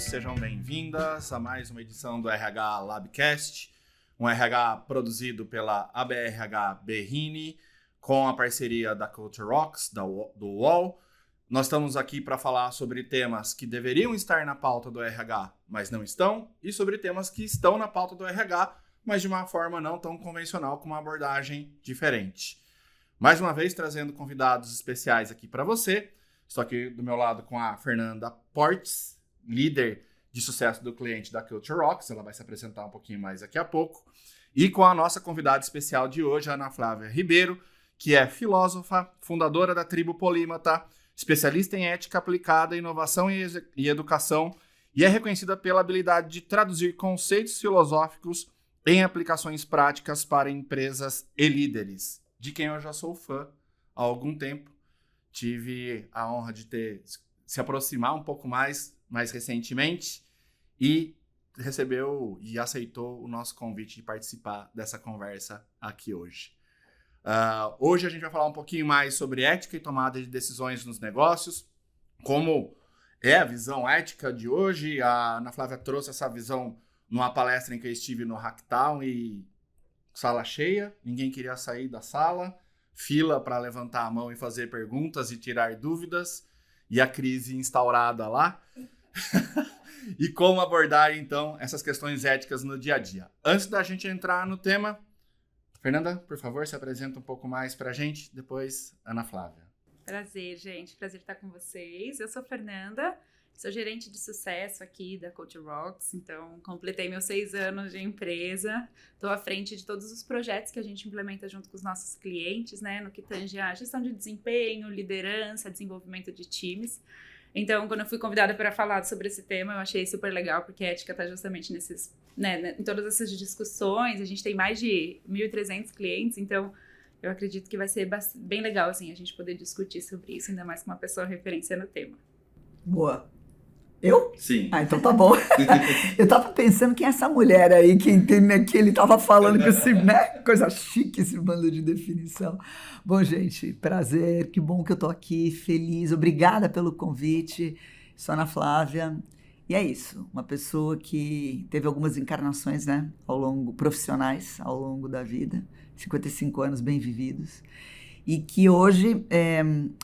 sejam bem-vindas a mais uma edição do RH Labcast, um RH produzido pela ABRH Berrini, com a parceria da Culture Rocks, do UOL. Nós estamos aqui para falar sobre temas que deveriam estar na pauta do RH, mas não estão, e sobre temas que estão na pauta do RH, mas de uma forma não tão convencional, com uma abordagem diferente. Mais uma vez, trazendo convidados especiais aqui para você. Estou aqui do meu lado com a Fernanda Portes, líder de sucesso do cliente da Culture Rocks. Ela vai se apresentar um pouquinho mais daqui a pouco. E com a nossa convidada especial de hoje, a Ana Flávia Ribeiro, que é filósofa, fundadora da Tribo Polímata, especialista em ética aplicada, inovação e educação, e é reconhecida pela habilidade de traduzir conceitos filosóficos em aplicações práticas para empresas e líderes, de quem eu já sou fã há algum tempo. Tive a honra de se aproximar um pouco mais recentemente e recebeu e aceitou o nosso convite de participar dessa conversa aqui hoje. Hoje a gente vai falar um pouquinho mais sobre ética e tomada de decisões nos negócios, como é a visão ética de hoje. A Ana Flávia trouxe essa visão numa palestra em que eu estive no Hacktown e sala cheia, ninguém queria sair da sala, fila para levantar a mão e fazer perguntas e tirar dúvidas, e a crise instaurada lá. E como abordar, então, essas questões éticas no dia a dia. Antes da gente entrar no tema, Fernanda, por favor, se apresenta um pouco mais para a gente, depois Ana Flávia. Prazer, gente. Prazer estar com vocês. Eu sou Fernanda, sou gerente de sucesso aqui da Culture Rocks, então completei meus 6 anos de empresa. Estou à frente de todos os projetos que a gente implementa junto com os nossos clientes, né, no que tange a gestão de desempenho, liderança, desenvolvimento de times. Então, quando eu fui convidada para falar sobre esse tema, eu achei super legal, porque a ética está justamente nesses, né, em todas essas discussões. A gente tem mais de 1.300 clientes, então eu acredito que vai ser bem legal assim, a gente poder discutir sobre isso, ainda mais com uma pessoa referência no tema. Boa. Eu? Sim. Então tá bom. Eu tava pensando quem é essa mulher aí que ele tava falando com esse, né? Coisa chique esse bando de definição. Bom, gente, prazer, que bom que eu tô aqui, feliz, obrigada pelo convite. Sou Ana Flávia. E é isso, uma pessoa que teve algumas encarnações, né, profissionais ao longo da vida, 55 anos bem vividos, e que hoje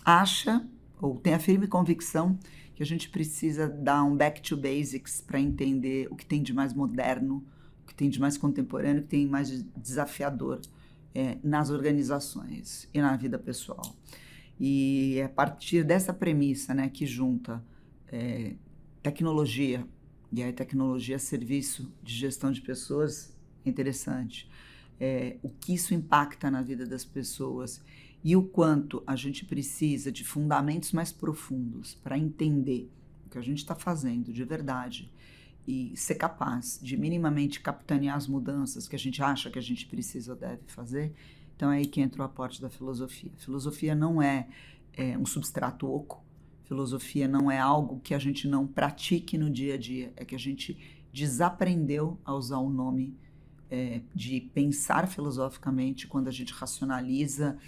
acha, ou tem a firme convicção, que a gente precisa dar um back to basics para entender o que tem de mais moderno, o que tem de mais contemporâneo, o que tem mais de desafiador nas organizações e na vida pessoal. E é a partir dessa premissa, né, que junta tecnologia, e aí tecnologia a serviço de gestão de pessoas, é interessante. O que isso impacta na vida das pessoas e o quanto a gente precisa de fundamentos mais profundos para entender o que a gente está fazendo de verdade e ser capaz de minimamente capitanear as mudanças que a gente acha que a gente precisa ou deve fazer. Então é aí que entra o aporte da filosofia. Filosofia não é um substrato oco, filosofia não é algo que a gente não pratique no dia a dia, é que a gente desaprendeu a usar o nome de pensar filosoficamente quando a gente racionaliza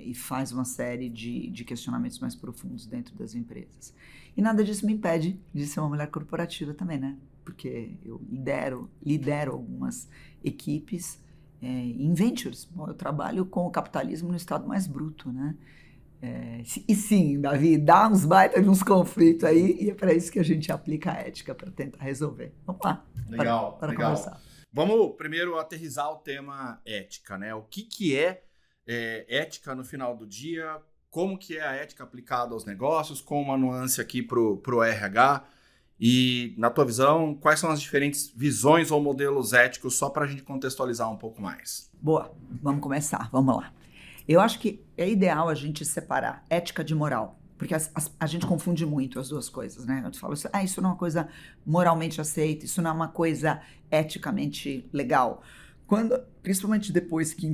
e faz uma série de questionamentos mais profundos dentro das empresas. E nada disso me impede de ser uma mulher corporativa também, né? Porque eu lidero algumas equipes em ventures. Bom, eu trabalho com o capitalismo no estado mais bruto, né? E sim, Davi, dá uns baita de uns conflitos aí, e é para isso que a gente aplica a ética, para tentar resolver. Vamos lá. Legal, para legal. conversar. Vamos primeiro aterrissar o tema ética, né? O que é ética no final do dia? Como que é a ética aplicada aos negócios? Com uma nuance aqui pro RH. E, na tua visão, quais são as diferentes visões ou modelos éticos, só para a gente contextualizar um pouco mais? Boa, vamos começar, vamos lá. Eu acho que é ideal a gente separar ética de moral, porque a gente confunde muito as duas coisas, né? Eu falo assim, isso não é uma coisa moralmente aceita, isso não é uma coisa eticamente legal. Principalmente depois que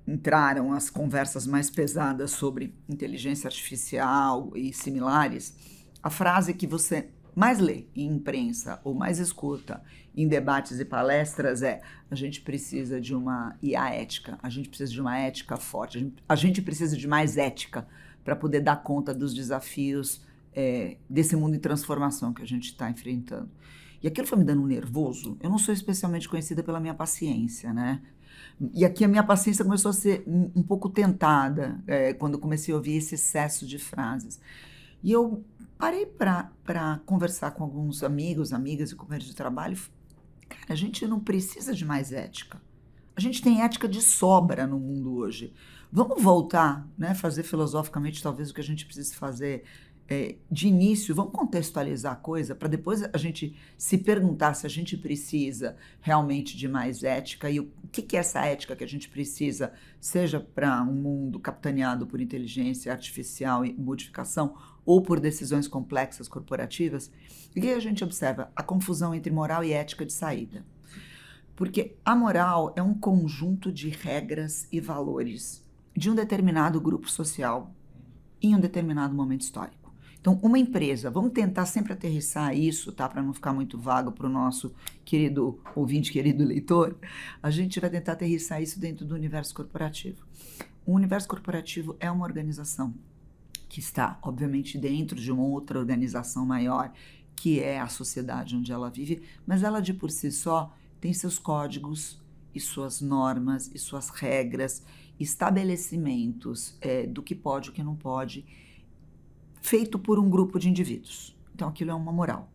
entraram as conversas mais pesadas sobre inteligência artificial e similares, a frase que você mais lê em imprensa ou mais escuta em debates e palestras a gente precisa de uma IA ética, a gente precisa de uma ética forte, a gente precisa de mais ética para poder dar conta dos desafios desse mundo em transformação que a gente está enfrentando. E aquilo foi me dando um nervoso. Eu não sou especialmente conhecida pela minha paciência, né? E aqui a minha paciência começou a ser um pouco tentada quando eu comecei a ouvir esse excesso de frases. E eu parei para conversar com alguns amigos, amigas e companheiros de trabalho. Cara, a gente não precisa de mais ética. A gente tem ética de sobra no mundo hoje. Vamos voltar, né, fazer filosoficamente talvez o que a gente precisa fazer de início, vamos contextualizar a coisa para depois a gente se perguntar se a gente precisa realmente de mais ética e o que é essa ética que a gente precisa, seja para um mundo capitaneado por inteligência artificial e modificação ou por decisões complexas corporativas. E aí a gente observa a confusão entre moral e ética de saída. Porque a moral é um conjunto de regras e valores de um determinado grupo social em um determinado momento histórico. Então, uma empresa, vamos tentar sempre aterrissar isso, tá? Para não ficar muito vago para o nosso querido ouvinte, querido leitor, a gente vai tentar aterrissar isso dentro do universo corporativo. O universo corporativo é uma organização que está, obviamente, dentro de uma outra organização maior, que é a sociedade onde ela vive, mas ela de por si só tem seus códigos e suas normas e suas regras, estabelecimentos do que pode e o que não pode, feito por um grupo de indivíduos. Então, aquilo é uma moral.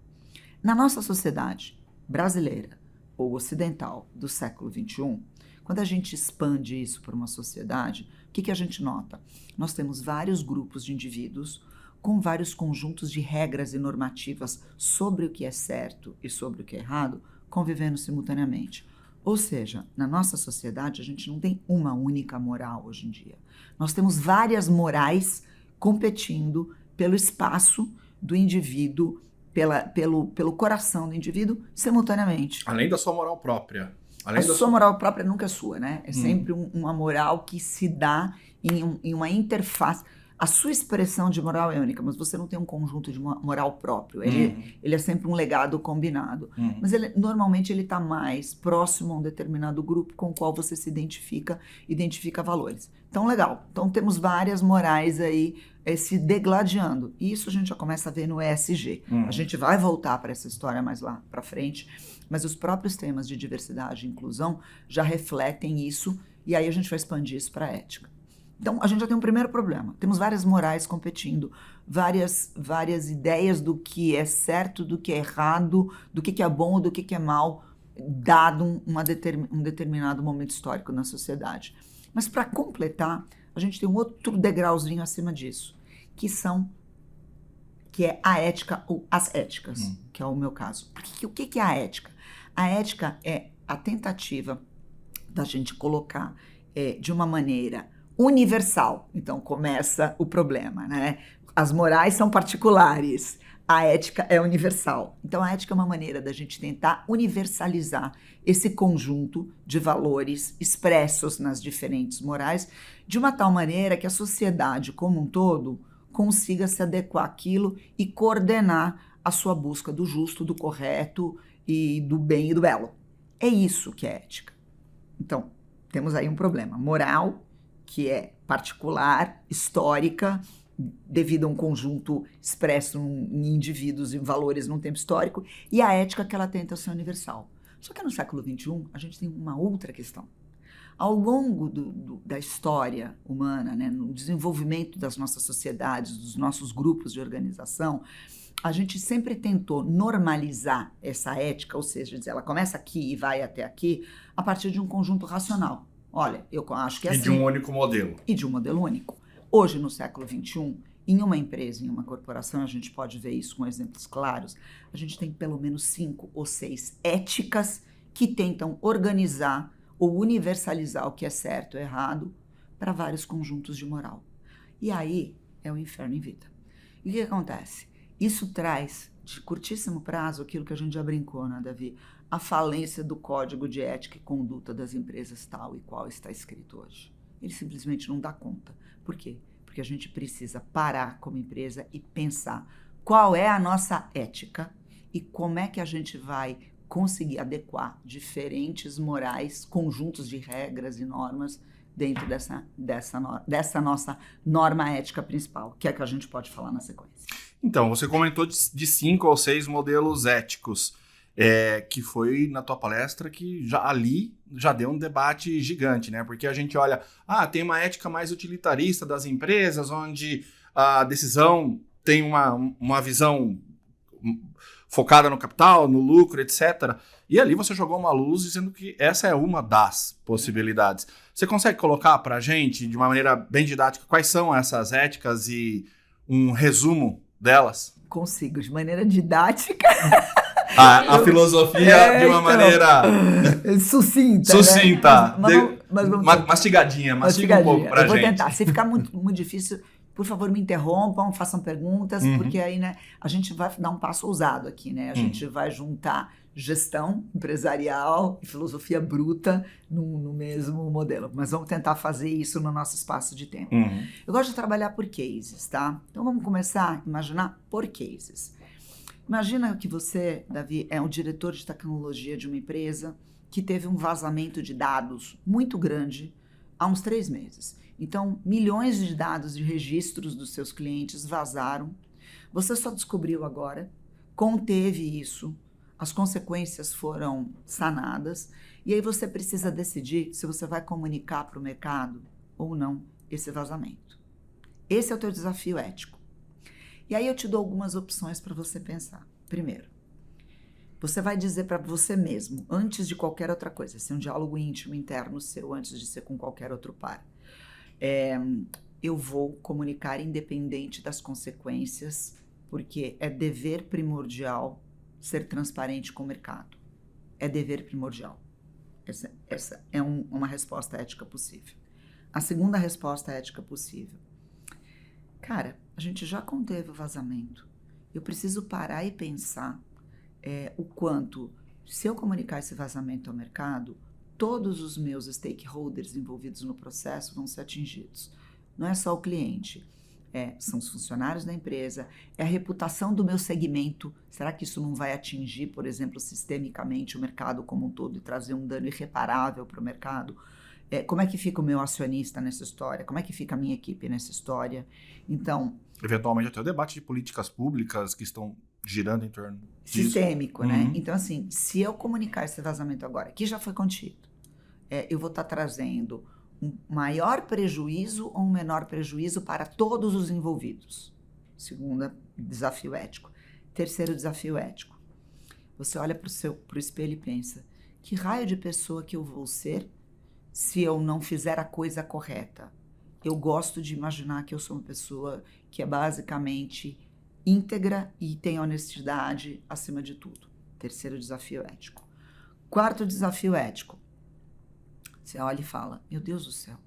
Na nossa sociedade brasileira ou ocidental do século XXI, quando a gente expande isso para uma sociedade, o que a gente nota? Nós temos vários grupos de indivíduos com vários conjuntos de regras e normativas sobre o que é certo e sobre o que é errado, convivendo simultaneamente. Ou seja, na nossa sociedade, a gente não tem uma única moral hoje em dia. Nós temos várias competindo pelo espaço do indivíduo, pelo coração do indivíduo, simultaneamente. Além da sua moral própria. Sua moral própria nunca é sua, né? É sempre uma moral que se dá em uma interface. A sua expressão de moral é única, mas você não tem um conjunto de moral próprio. Ele é sempre um legado combinado. Mas normalmente ele está mais próximo a um determinado grupo com o qual você se identifica valores. Então, legal. Então, temos várias morais aí se degladiando. E isso a gente já começa a ver no ESG. A gente vai voltar para essa história mais lá para frente, mas os próprios temas de diversidade e inclusão já refletem isso, e aí a gente vai expandir isso para a ética. Então, a gente já tem um primeiro problema. Temos várias morais competindo, várias ideias do que é certo, do que é errado, do que é bom, do que é mal, dado um determinado momento histórico na sociedade. Mas, para completar, a gente tem um outro degrauzinho acima disso, que é a ética ou as éticas, que é o meu caso. Porque o que é a ética? A ética é a tentativa da gente colocar de uma maneira universal. Então começa o problema, né? As morais são particulares, a ética é universal. Então a ética é uma maneira da gente tentar universalizar esse conjunto de valores expressos nas diferentes morais, de uma tal maneira que a sociedade como um todo consiga se adequar àquilo e coordenar a sua busca do justo, do correto e do bem e do belo. É isso que é ética. Então, temos aí um problema moral, que é particular, histórica, devido a um conjunto expresso em indivíduos e valores num tempo histórico, e a ética que ela tenta ser universal. Só que no século XXI, a gente tem uma outra questão. Ao longo da história humana, né, no desenvolvimento das nossas sociedades, dos nossos grupos de organização, a gente sempre tentou normalizar essa ética, ou seja, dizer, ela começa aqui e vai até aqui, a partir de um conjunto racional. Olha, eu acho que é assim. E de um único modelo. E de um modelo único. Hoje, no século XXI, em uma empresa, em uma corporação, a gente pode ver isso com exemplos claros, a gente tem pelo menos 5 ou 6 éticas que tentam organizar ou universalizar o que é certo ou errado para vários conjuntos de moral. E aí é o inferno em vida. E o que acontece? Isso traz, de curtíssimo prazo, aquilo que a gente já brincou, né, Davi? A falência do código de ética e conduta das empresas tal e qual está escrito hoje. Ele simplesmente não dá conta. Por quê? Porque a gente precisa parar como empresa e pensar qual é a nossa ética e como é que a gente vai conseguir adequar diferentes morais, conjuntos de regras e normas dentro dessa nossa norma ética principal, que é que a gente pode falar na sequência. Então, você comentou de 5 ou 6 modelos éticos, que foi na tua palestra que já deu um debate gigante, né? Porque a gente olha, tem uma ética mais utilitarista das empresas, onde a decisão tem uma visão focada no capital, no lucro, etc. E ali você jogou uma luz dizendo que essa é uma das possibilidades. Você consegue colocar para a gente, de uma maneira bem didática, quais são essas éticas e um resumo delas? Consigo, de maneira didática. A filosofia de uma maneira sucinta. Sucinta. Né? Mas vamos tentar. Mastiga um pouco pra gente. Eu vou tentar. Se ficar muito difícil, por favor, me interrompam, façam perguntas, porque aí, né, a gente vai dar um passo ousado aqui, né? A gente vai juntar gestão empresarial e filosofia bruta no mesmo modelo. Mas vamos tentar fazer isso no nosso espaço de tempo. Eu gosto de trabalhar por cases, tá? Então vamos começar a imaginar por cases. Imagina que você, Davi, é um diretor de tecnologia de uma empresa que teve um vazamento de dados muito grande há uns 3 meses. Então, milhões de dados de registros dos seus clientes vazaram. Você só descobriu agora, conteve isso, as consequências foram sanadas, e aí você precisa decidir se você vai comunicar para o mercado ou não esse vazamento. Esse é o teu desafio ético. E aí eu te dou algumas opções para você pensar. Primeiro, você vai dizer para você mesmo, antes de qualquer outra coisa, esse é um diálogo íntimo, interno seu, antes de ser com qualquer outro par. Eu vou comunicar independente das consequências, porque é dever primordial ser transparente com o mercado. É dever primordial. Essa é uma resposta ética possível. A segunda resposta ética possível. Cara, a gente já conteve o vazamento. Eu preciso parar e pensar o quanto, se eu comunicar esse vazamento ao mercado, todos os meus stakeholders envolvidos no processo vão ser atingidos. Não é só o cliente, são os funcionários da empresa, é a reputação do meu segmento. Será que isso não vai atingir, por exemplo, sistemicamente o mercado como um todo e trazer um dano irreparável para o mercado? Como é que fica o meu acionista nessa história? Como é que fica a minha equipe nessa história? Então, eventualmente até o debate de políticas públicas que estão girando em torno disso. Sistêmico, né? Então, assim, se eu comunicar esse vazamento agora, que já foi contido, eu vou estar trazendo um maior prejuízo ou um menor prejuízo para todos os envolvidos. Segundo desafio ético. Terceiro desafio ético. Você olha para o espelho e pensa, que raio de pessoa que eu vou ser se eu não fizer a coisa correta? Eu gosto de imaginar que eu sou uma pessoa que é basicamente íntegra e tem honestidade acima de tudo. Terceiro desafio ético. Quarto desafio ético. Você olha e fala, meu Deus do céu,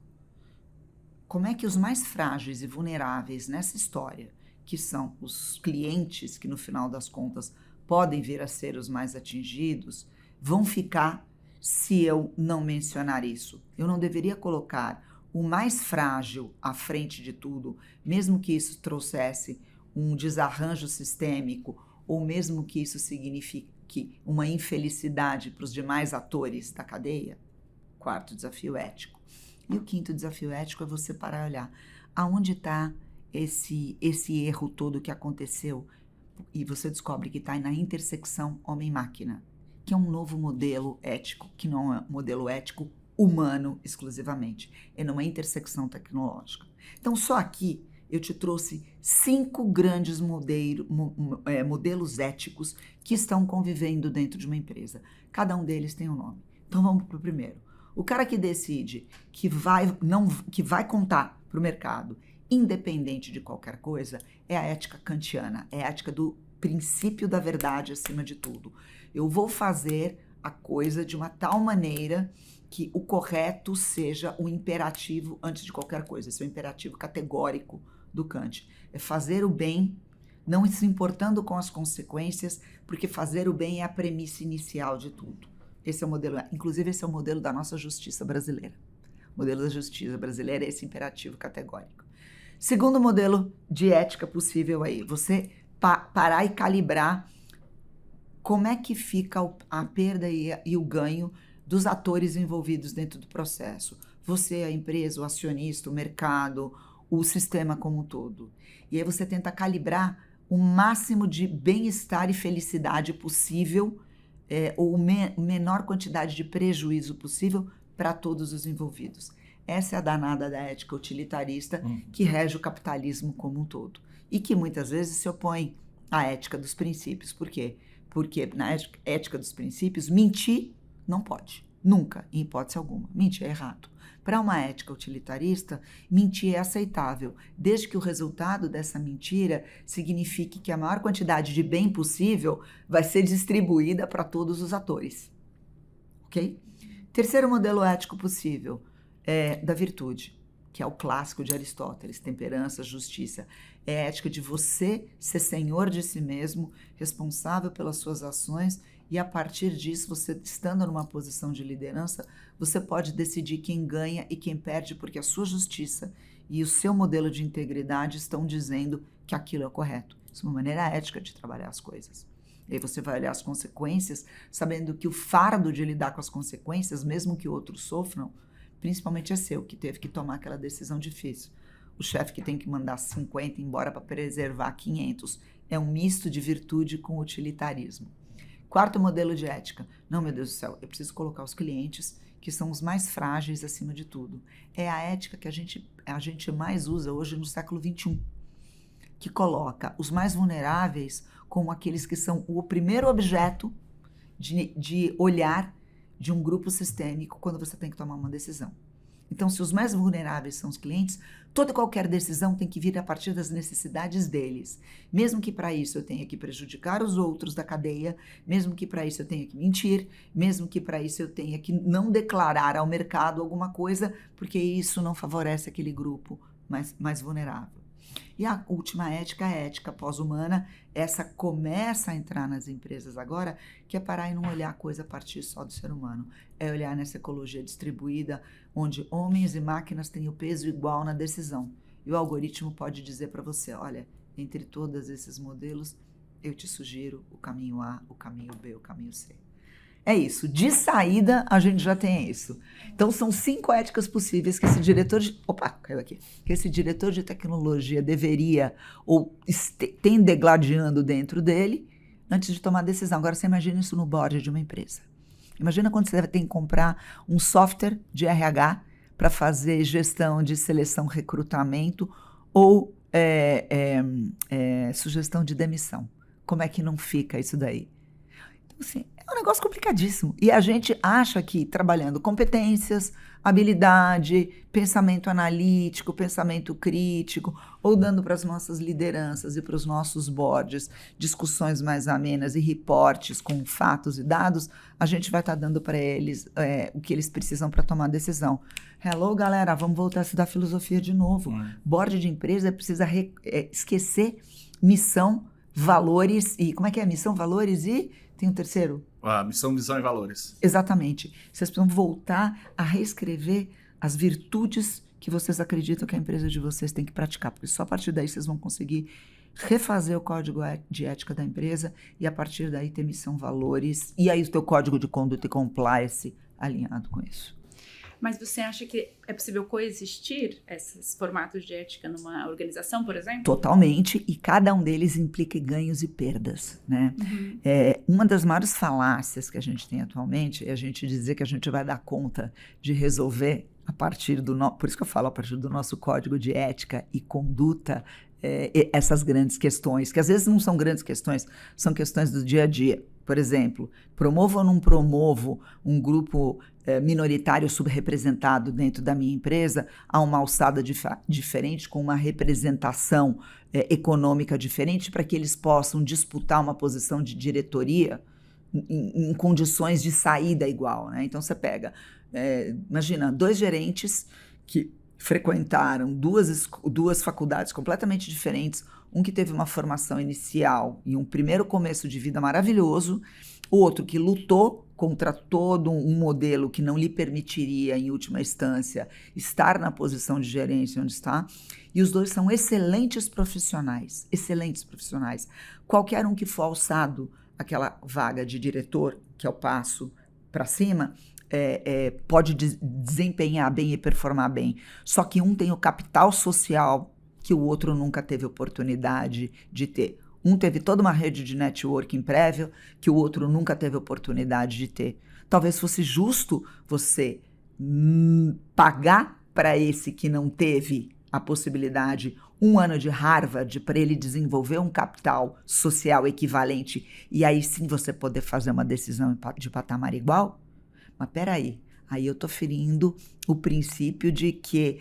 como é que os mais frágeis e vulneráveis nessa história, que são os clientes, que no final das contas podem vir a ser os mais atingidos, vão ficar se eu não mencionar isso? Eu não deveria colocar o mais frágil à frente de tudo, mesmo que isso trouxesse um desarranjo sistêmico, ou mesmo que isso signifique uma infelicidade para os demais atores da cadeia? Quarto desafio ético. E o quinto desafio ético é você parar e olhar aonde está esse erro todo que aconteceu, e você descobre que está na intersecção homem-máquina, que é um novo modelo ético, que não é um modelo ético humano exclusivamente, é numa intersecção tecnológica. Então, só aqui eu te trouxe 5 grandes modelos éticos que estão convivendo dentro de uma empresa. Cada um deles tem um nome. Então, vamos para o primeiro. O cara que decide que vai contar para o mercado, independente de qualquer coisa, é a ética kantiana, é a ética do princípio da verdade acima de tudo. Eu vou fazer a coisa de uma tal maneira que o correto seja o imperativo antes de qualquer coisa. Esse é o imperativo categórico do Kant. É fazer o bem, não se importando com as consequências, porque fazer o bem é a premissa inicial de tudo. Esse é o modelo, inclusive esse é o modelo da nossa justiça brasileira. O modelo da justiça brasileira é esse imperativo categórico. Segundo modelo de ética possível aí, você parar e calibrar como é que fica a perda e o ganho dos atores envolvidos dentro do processo. Você, a empresa, o acionista, o mercado, o sistema como um todo. E aí você tenta calibrar o máximo de bem-estar e felicidade possível, ou menor quantidade de prejuízo possível para todos os envolvidos. Essa é a danada da ética utilitarista que rege o capitalismo como um todo. E que muitas vezes se opõe à ética dos princípios. Por quê? Porque na ética dos princípios, mentir não pode. Nunca, em hipótese alguma. Mentir é errado. Para uma ética utilitarista, mentir é aceitável, desde que o resultado dessa mentira signifique que a maior quantidade de bem possível vai ser distribuída para todos os atores. Ok? Terceiro modelo ético possível é da virtude, que é o clássico de Aristóteles, temperança, justiça. É a ética de você ser senhor de si mesmo, responsável pelas suas ações, e a partir disso, você estando numa posição de liderança, você pode decidir quem ganha e quem perde, porque a sua justiça e o seu modelo de integridade estão dizendo que aquilo é correto. Isso é uma maneira ética de trabalhar as coisas. E aí você vai olhar as consequências, sabendo que o fardo de lidar com as consequências, mesmo que outros sofram, principalmente é seu, que teve que tomar aquela decisão difícil. O chefe que tem que mandar 50 embora para preservar 500. É um misto de virtude com utilitarismo. Quarto modelo de ética. Não, meu Deus do céu, eu preciso colocar os clientes, que são os mais frágeis acima de tudo. É a ética que a gente mais usa hoje no século XXI, que coloca os mais vulneráveis como aqueles que são o primeiro objeto de olhar de um grupo sistêmico quando você tem que tomar uma decisão. Então, se os mais vulneráveis são os clientes, toda e qualquer decisão tem que vir a partir das necessidades deles. Mesmo que para isso eu tenha que prejudicar os outros da cadeia, mesmo que para isso eu tenha que mentir, mesmo que para isso eu tenha que não declarar ao mercado alguma coisa, porque isso não favorece aquele grupo mais vulnerável. E a última ética é a ética pós-humana. Essa começa a entrar nas empresas agora, que é parar e não olhar a coisa a partir só do ser humano. É olhar nessa ecologia distribuída, onde homens e máquinas têm o peso igual na decisão. E o algoritmo pode dizer para você, olha, entre todos esses modelos, eu te sugiro o caminho A, o caminho B, o caminho C. É isso. De saída, a gente já tem isso. Então, são 5 éticas possíveis que esse diretor de... Opa, caiu aqui. Que esse diretor de tecnologia deveria, ou tem degladiando dentro dele, antes de tomar decisão. Agora, você imagina isso no board de uma empresa. Imagina quando você tem que comprar um software de RH para fazer gestão de seleção, recrutamento ou sugestão de demissão. Como é que não fica isso daí? Então, assim, é um negócio complicadíssimo. E a gente acha que trabalhando competências, habilidade, pensamento analítico, pensamento crítico, ou dando para as nossas lideranças e para os nossos boards discussões mais amenas e reportes com fatos e dados, a gente vai estar dando para eles o que eles precisam para tomar decisão. Hello, galera, vamos voltar a estudar filosofia de novo. Board de empresa precisa esquecer missão, valores e... Como é que é? Missão, valores e... Tem um terceiro? Missão, visão e valores. Exatamente. Vocês precisam voltar a reescrever as virtudes que vocês acreditam que a empresa de vocês tem que praticar, porque só a partir daí vocês vão conseguir refazer o código de ética da empresa e a partir daí ter missão, valores e aí o teu código de conduta e compliance alinhado com isso. Mas você acha que é possível coexistir esses formatos de ética numa organização, por exemplo? Totalmente, e cada um deles implica ganhos e perdas, né? Uma das maiores falácias que a gente tem atualmente é a gente dizer que a gente vai dar conta de resolver a partir por isso que eu falo, a partir do nosso código de ética e conduta, essas grandes questões, que às vezes não são grandes questões, são questões do dia a dia. Por exemplo, promovo ou não promovo um grupo minoritário subrepresentado dentro da minha empresa a uma alçada diferente, com uma representação econômica diferente, para que eles possam disputar uma posição de diretoria em condições de saída igual, né? Então, você pega, imagina, 2 gerentes que frequentaram duas faculdades completamente diferentes, um que teve uma formação inicial e um primeiro começo de vida maravilhoso, o outro que lutou contra todo um modelo que não lhe permitiria, em última instância, estar na posição de gerência onde está, e os dois são excelentes profissionais. Qualquer um que for alçado aquela vaga de diretor, que é o passo para cima, pode desempenhar bem e performar bem. Só que um tem o capital social que o outro nunca teve oportunidade de ter. Um teve toda uma rede de networking prévia que o outro nunca teve oportunidade de ter. Talvez fosse justo você pagar para esse que não teve a possibilidade 1 ano de Harvard para ele desenvolver um capital social equivalente e aí sim você poder fazer uma decisão de patamar igual? Mas peraí, aí eu estou ferindo o princípio de que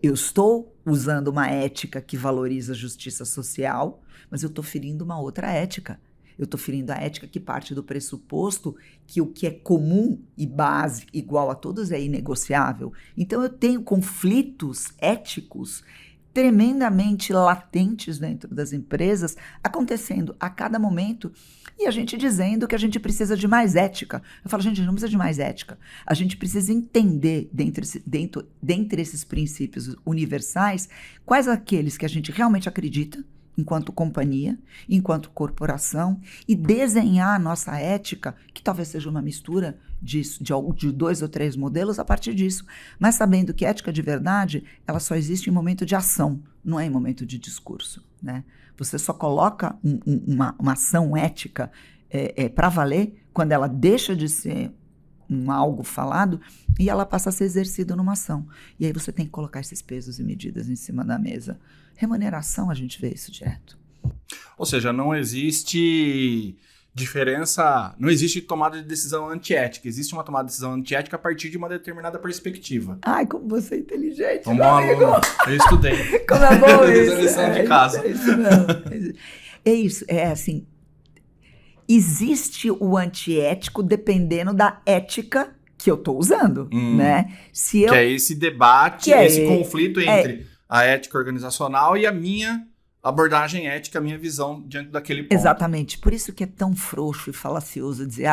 eu estou usando uma ética que valoriza a justiça social, mas eu estou ferindo uma outra ética. Eu estou ferindo a ética que parte do pressuposto que o que é comum e básico, igual a todos, é inegociável. Então eu tenho conflitos éticos tremendamente latentes dentro das empresas acontecendo a cada momento e a gente dizendo que a gente precisa de mais ética. Eu falo, gente, não precisa de mais ética. A gente precisa entender, dentre esses princípios universais, quais aqueles que a gente realmente acredita enquanto companhia, enquanto corporação, e desenhar a nossa ética, que talvez seja uma mistura de 2 ou 3 modelos a partir disso, mas sabendo que ética de verdade, ela só existe em momento de ação, não é em momento de discurso, né? Você só coloca uma ação ética para valer quando ela deixa de ser algo falado e ela passa a ser exercida numa ação. E aí você tem que colocar esses pesos e medidas em cima da mesa. Remuneração, a gente vê isso direto. Ou seja, não existe diferença, não existe tomada de decisão antiética. Existe uma tomada de decisão antiética a partir de uma determinada perspectiva. Ai, como você é inteligente, como meu amigo. Eu estudei. Como é bom isso. Fiz a lição de casa. É isso, é assim, existe o antiético dependendo da ética que eu estou usando, né? Que é esse debate, esse conflito entre a ética organizacional e a minha abordagem ética, a minha visão diante daquele ponto. Exatamente. Por isso que é tão frouxo e falacioso dizer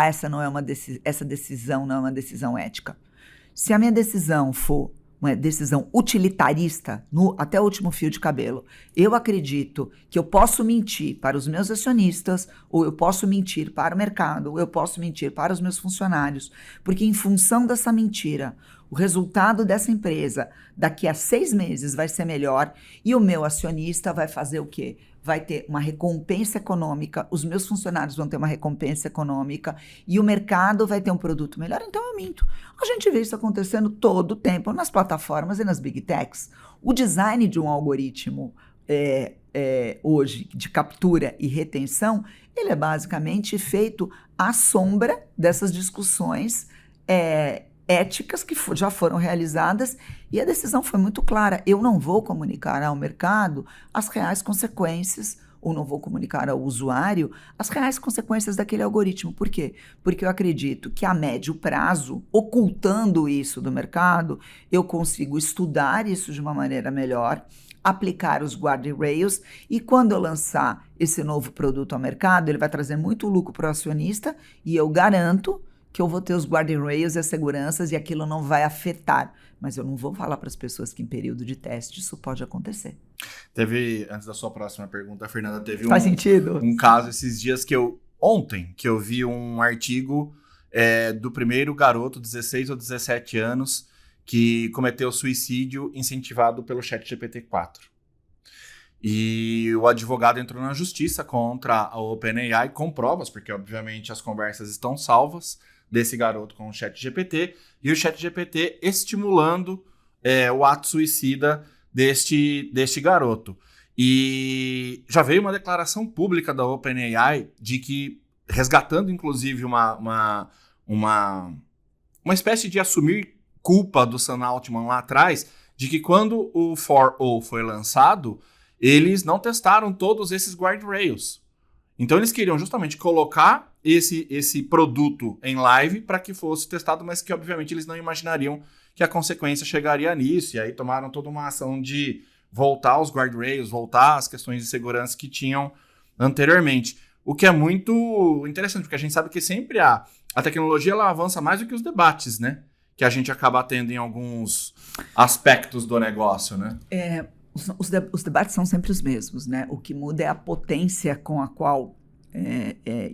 essa decisão não é uma decisão ética. Se a minha decisão for uma decisão utilitarista, até o último fio de cabelo, eu acredito que eu posso mentir para os meus acionistas, ou eu posso mentir para o mercado, ou eu posso mentir para os meus funcionários, porque em função dessa mentira, o resultado dessa empresa daqui a 6 meses vai ser melhor e o meu acionista vai fazer o quê? Vai ter uma recompensa econômica, os meus funcionários vão ter uma recompensa econômica e o mercado vai ter um produto melhor, então eu minto. A gente vê isso acontecendo todo o tempo nas plataformas e nas big techs. O design de um algoritmo hoje de captura e retenção, ele é basicamente feito à sombra dessas discussões éticas que já foram realizadas e a decisão foi muito clara. Eu não vou comunicar ao mercado as reais consequências, ou não vou comunicar ao usuário as reais consequências daquele algoritmo. Por quê? Porque eu acredito que a médio prazo, ocultando isso do mercado, eu consigo estudar isso de uma maneira melhor, aplicar os guardrails e quando eu lançar esse novo produto ao mercado, ele vai trazer muito lucro para o acionista e eu garanto que eu vou ter os guardrails e as seguranças e aquilo não vai afetar. Mas eu não vou falar para as pessoas que em período de teste isso pode acontecer. Antes da sua próxima pergunta, Fernanda, teve Faz sentido? Um caso esses dias ontem, que eu vi um artigo do primeiro garoto, 16 ou 17 anos, que cometeu suicídio incentivado pelo ChatGPT-4. E o advogado entrou na justiça contra a OpenAI com provas, porque obviamente as conversas estão salvas, desse garoto com o ChatGPT, e o ChatGPT estimulando o ato suicida deste garoto. E já veio uma declaração pública da OpenAI de que, resgatando inclusive uma espécie de assumir culpa do Sam Altman lá atrás, de que quando o 4o foi lançado, eles não testaram todos esses guardrails. Então eles queriam justamente colocar esse produto em live para que fosse testado, mas que obviamente eles não imaginariam que a consequência chegaria nisso. E aí tomaram toda uma ação de voltar aos guardrails, voltar às questões de segurança que tinham anteriormente. O que é muito interessante, porque a gente sabe que sempre a tecnologia ela avança mais do que os debates, né? Que a gente acaba tendo em alguns aspectos do negócio, né? Os debates são sempre os mesmos, né? O que muda é a potência com a qual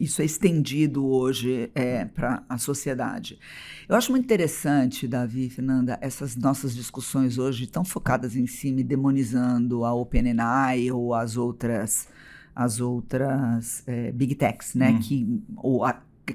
isso é estendido hoje para a sociedade. Eu acho muito interessante, Davi e Fernanda, essas nossas discussões hoje tão focadas em cima e demonizando a OpenAI ou as outras Big Techs, né?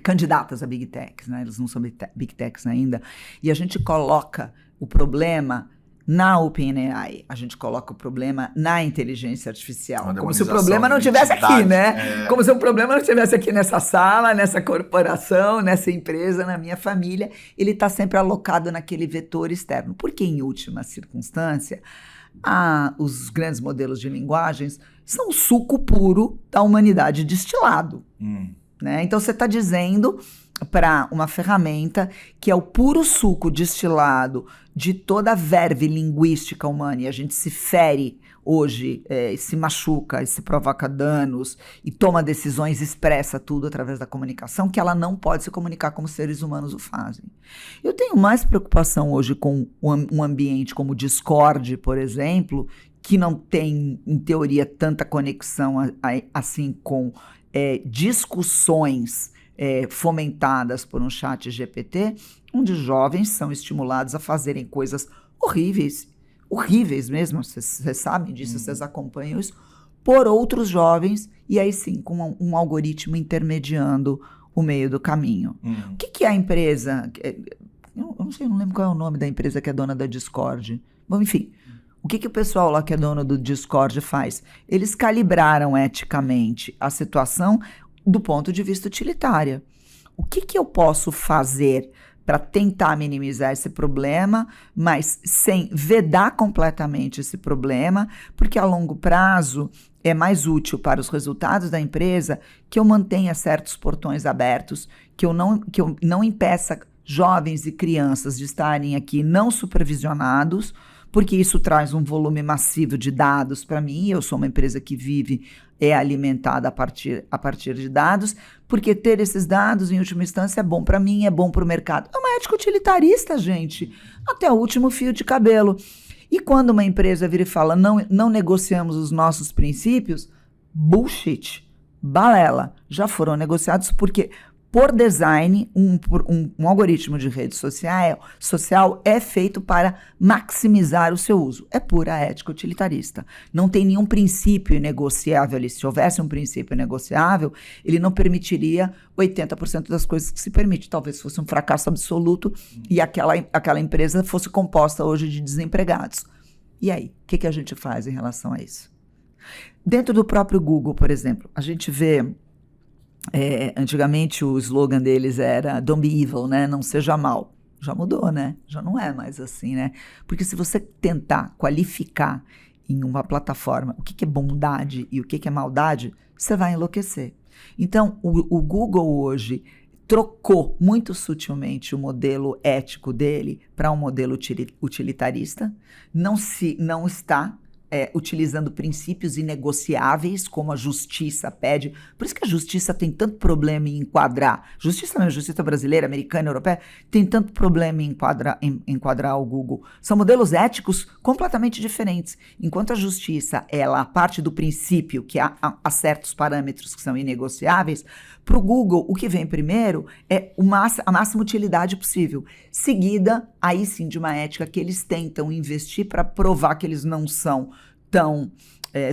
Candidatas a Big Techs, né? Eles não são Big Techs ainda. E a gente coloca o problema na OpenAI, a gente coloca o problema na inteligência artificial. Como se o problema não estivesse aqui, né? Como se o problema não estivesse aqui nessa sala, nessa corporação, nessa empresa, na minha família. Ele está sempre alocado naquele vetor externo. Porque, em última circunstância, os grandes modelos de linguagens são o suco puro da humanidade destilado. Né? Então, você está dizendo para uma ferramenta que é o puro suco destilado de toda a verve linguística humana, e a gente se fere hoje, se machuca, se provoca danos e toma decisões, expressa tudo através da comunicação, que ela não pode se comunicar como seres humanos o fazem. Eu tenho mais preocupação hoje com um ambiente como o Discord, por exemplo, que não tem, em teoria, tanta conexão assim com discussões fomentadas por um chat GPT, onde jovens são estimulados a fazerem coisas horríveis mesmo, vocês sabem disso, vocês acompanham isso, por outros jovens, e aí sim, com um algoritmo intermediando o meio do caminho. O que é a empresa? Eu não sei, não lembro qual é o nome da empresa que é dona da Discord. Bom, enfim, o que o pessoal lá que é dono do Discord faz? Eles calibraram eticamente a situação do ponto de vista utilitário. O que eu posso fazer para tentar minimizar esse problema, mas sem vedar completamente esse problema, porque a longo prazo é mais útil para os resultados da empresa que eu mantenha certos portões abertos, que eu não impeça jovens e crianças de estarem aqui não supervisionados, porque isso traz um volume massivo de dados para mim. Eu sou uma empresa que é alimentada a partir de dados, porque ter esses dados, em última instância, é bom para mim, é bom para o mercado. É uma ética utilitarista, gente, até o último fio de cabelo. E quando uma empresa vira e fala, não negociamos os nossos princípios, bullshit, balela, já foram negociados, porque por design, um algoritmo de rede social é feito para maximizar o seu uso. É pura ética utilitarista. Não tem nenhum princípio negociável ali. Se houvesse um princípio negociável, ele não permitiria 80% das coisas que se permite. Talvez fosse um fracasso absoluto e aquela empresa fosse composta hoje de desempregados. E aí, o que a gente faz em relação a isso? Dentro do próprio Google, por exemplo, a gente vê... antigamente o slogan deles era Don't be evil, né? Não seja mal. Já mudou, né? Já não é mais assim, né? Porque se você tentar qualificar em uma plataforma o que é bondade e o que é maldade, você vai enlouquecer. Então, o Google hoje trocou muito sutilmente o modelo ético dele para um modelo utilitarista, não está utilizando princípios inegociáveis, como a justiça pede. Por isso que a justiça tem tanto problema em enquadrar. Justiça brasileira, americana, europeia, tem tanto problema em enquadrar o Google. São modelos éticos completamente diferentes. Enquanto a justiça, ela parte do princípio que há certos parâmetros que são inegociáveis, para o Google, o que vem primeiro é a máxima utilidade possível, seguida, aí sim, de uma ética que eles tentam investir para provar que eles não são tão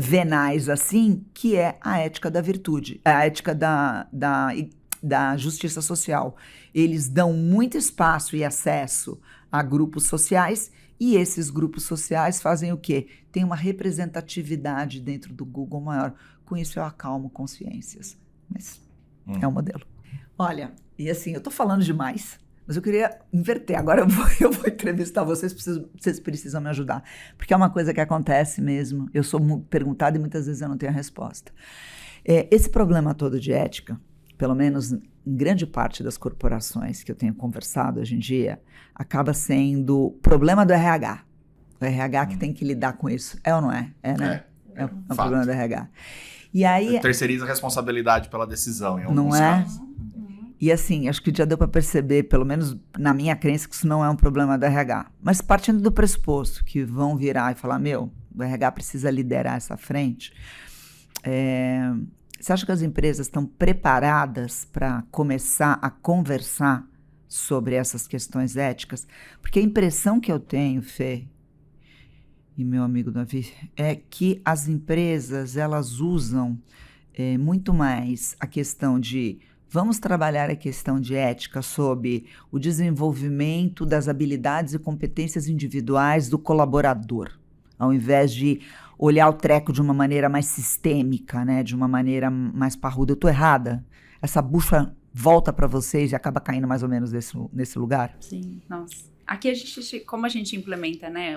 venais assim, que é a ética da virtude, a ética da justiça social. Eles dão muito espaço e acesso a grupos sociais, e esses grupos sociais fazem o quê? Tem uma representatividade dentro do Google maior. Com isso eu acalmo consciências. Mas é um modelo. Olha, e assim, eu tô falando demais, mas eu queria inverter. Agora eu vou entrevistar vocês precisam me ajudar. Porque é uma coisa que acontece mesmo. Eu sou perguntada e muitas vezes eu não tenho a resposta. Esse problema todo de ética, pelo menos em grande parte das corporações que eu tenho conversado hoje em dia, acaba sendo problema do RH. O RH que tem que lidar com isso. É ou não é? Né? É um problema do RH. E aí, terceiriza a responsabilidade pela decisão, em alguns casos. E assim, acho que já deu para perceber, pelo menos na minha crença, que isso não é um problema do RH. Mas partindo do pressuposto que vão virar e falar, o RH precisa liderar essa frente, você acha que as empresas estão preparadas para começar a conversar sobre essas questões éticas? Porque a impressão que eu tenho, Fê, e meu amigo Davi, é que as empresas, elas usam muito mais a questão de vamos trabalhar a questão de ética sob o desenvolvimento das habilidades e competências individuais do colaborador, ao invés de olhar o treco de uma maneira mais sistêmica, né, de uma maneira mais parruda. Eu estou errada? Essa bucha volta para vocês e acaba caindo mais ou menos nesse lugar? Sim, nossa. Aqui como a gente implementa, né,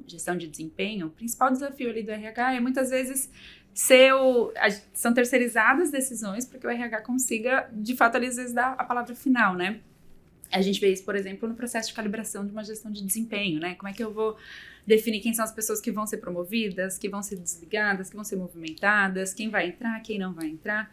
gestão de desempenho, o principal desafio ali do RH é muitas vezes são terceirizadas decisões para que o RH consiga, de fato, ali, às vezes, dar a palavra final, né? A gente vê isso, por exemplo, no processo de calibração de uma gestão de desempenho, né? Como é que eu vou definir quem são as pessoas que vão ser promovidas, que vão ser desligadas, que vão ser movimentadas, quem vai entrar, quem não vai entrar.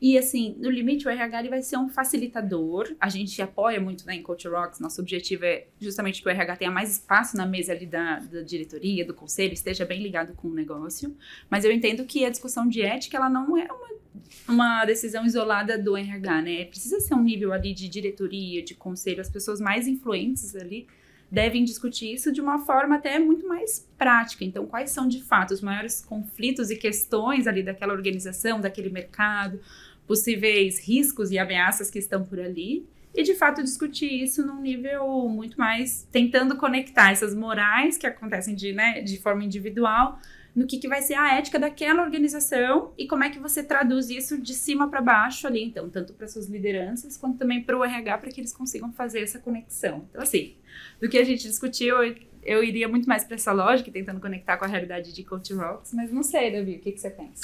E, assim, no limite, o RH ele vai ser um facilitador. A gente apoia muito, né, em Culture Rocks. Nosso objetivo é justamente que o RH tenha mais espaço na mesa ali da diretoria, do conselho, esteja bem ligado com o negócio. Mas eu entendo que a discussão de ética, ela não é uma decisão isolada do RH, né? Precisa ser um nível ali de diretoria, de conselho. As pessoas mais influentes ali devem discutir isso de uma forma até muito mais prática. Então, quais são, de fato, os maiores conflitos e questões ali daquela organização, daquele mercado, possíveis riscos e ameaças que estão por ali, e, de fato, discutir isso num nível muito mais, tentando conectar essas morais que acontecem de forma individual, no que vai ser a ética daquela organização e como é que você traduz isso de cima para baixo ali, então, tanto para suas lideranças, quanto também para o RH, para que eles consigam fazer essa conexão. Então, assim, do que a gente discutiu, eu iria muito mais para essa lógica, tentando conectar com a realidade de Culture Rocks, mas não sei, Davi, o que você pensa?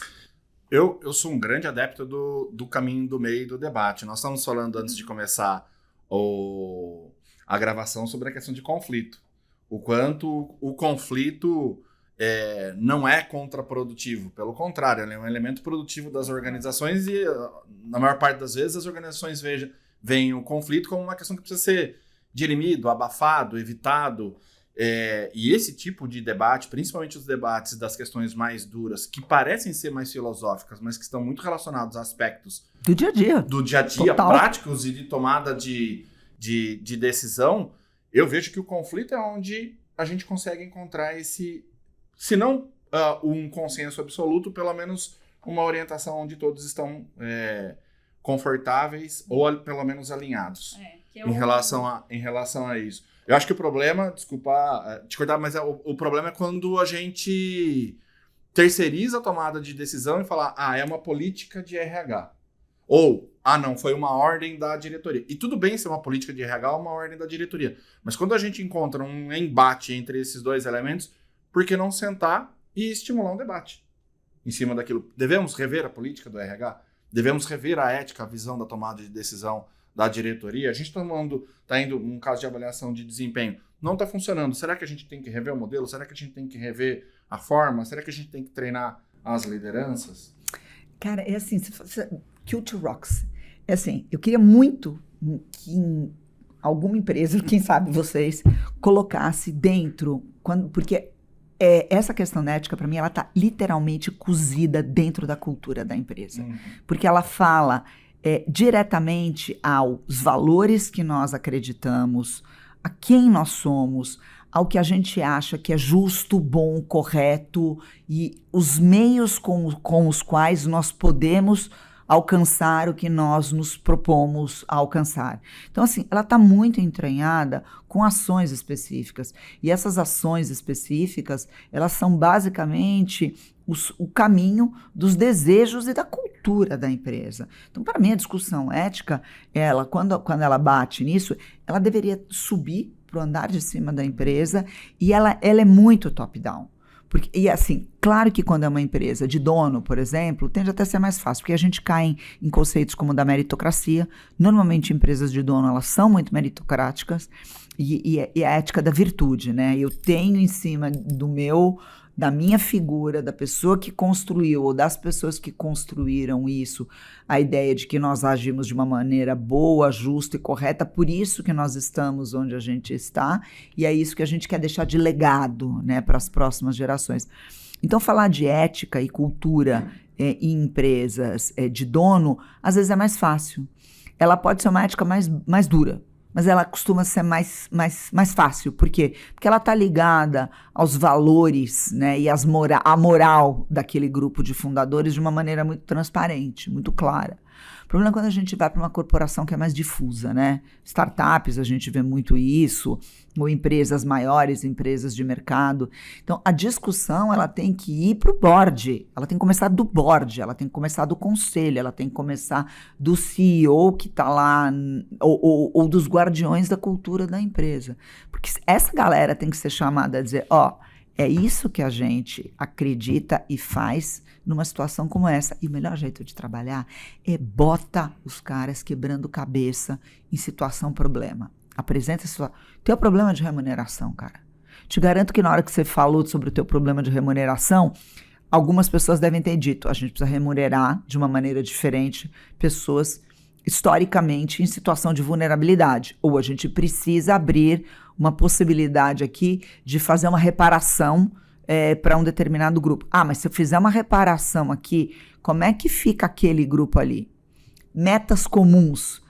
Eu sou um grande adepto do caminho do meio do debate. Nós estamos falando, antes de começar a gravação, sobre a questão de conflito. O quanto o conflito não é contraprodutivo. Pelo contrário, ele é um elemento produtivo das organizações e, na maior parte das vezes, as organizações veem o conflito como uma questão que precisa ser dirimido, abafado, evitado. E esse tipo de debate, principalmente os debates das questões mais duras, que parecem ser mais filosóficas, mas que estão muito relacionados a aspectos do dia a dia, total, práticos e de tomada de decisão, eu vejo que o conflito é onde a gente consegue encontrar esse, se não um consenso absoluto, pelo menos uma orientação onde todos estão confortáveis ou pelo menos alinhados em relação a isso. Eu acho que o problema, desculpa te cortar, mas o problema é quando a gente terceiriza a tomada de decisão e fala, é uma política de RH. Ou, não, foi uma ordem da diretoria. E tudo bem ser uma política de RH ou uma ordem da diretoria. Mas quando a gente encontra um embate entre esses dois elementos, por que não sentar e estimular um debate em cima daquilo? Devemos rever a política do RH? Devemos rever a ética, a visão da tomada de decisão da diretoria? A gente está indo num caso de avaliação de desempenho, não está funcionando. Será que a gente tem que rever o modelo? Será que a gente tem que rever a forma? Será que a gente tem que treinar as lideranças? Cara, é assim, Culture Rocks. É assim, eu queria muito que em alguma empresa, quem sabe vocês, colocasse dentro, porque essa questão da ética, para mim, ela está literalmente cozida dentro da cultura da empresa. Porque ela fala diretamente aos valores que nós acreditamos, a quem nós somos, ao que a gente acha que é justo, bom, correto e os meios com os quais nós podemos alcançar o que nós nos propomos a alcançar. Então, assim, ela está muito entranhada com ações específicas. E essas ações específicas, elas são basicamente o caminho dos desejos e da cultura da empresa. Então, para mim, a discussão ética, quando ela bate nisso, ela deveria subir para o andar de cima da empresa e ela é muito top-down. E assim, claro que quando é uma empresa de dono, por exemplo, tende até a ser mais fácil, porque a gente cai em conceitos como o da meritocracia. Normalmente, empresas de dono, elas são muito meritocráticas e a ética da virtude, né? Eu tenho em cima da minha figura, da pessoa que construiu ou das pessoas que construíram isso, a ideia de que nós agimos de uma maneira boa, justa e correta, por isso que nós estamos onde a gente está, e é isso que a gente quer deixar de legado, né, para as próximas gerações. Então, falar de ética e cultura em empresas de dono, às vezes é mais fácil. Ela pode ser uma ética mais dura. mas ela costuma ser mais fácil. Por quê? Porque ela está ligada aos valores, né, e a moral daquele grupo de fundadores de uma maneira muito transparente, muito clara. O problema é quando a gente vai para uma corporação que é mais difusa, né? Startups, a gente vê muito isso, ou empresas maiores, empresas de mercado. Então, a discussão, ela tem que ir para o board, ela tem que começar do board, ela tem que começar do conselho, ela tem que começar do CEO que está lá, ou dos guardiões da cultura da empresa. Porque essa galera tem que ser chamada a dizer, é isso que a gente acredita e faz numa situação como essa. E o melhor jeito de trabalhar é bota os caras quebrando cabeça em situação problema. Apresenta teu problema de remuneração, cara. Te garanto que na hora que você falou sobre o teu problema de remuneração, algumas pessoas devem ter dito, a gente precisa remunerar de uma maneira diferente pessoas historicamente em situação de vulnerabilidade. Ou a gente precisa abrir uma possibilidade aqui de fazer uma reparação para um determinado grupo. Mas se eu fizer uma reparação aqui, como é que fica aquele grupo ali? Metas comuns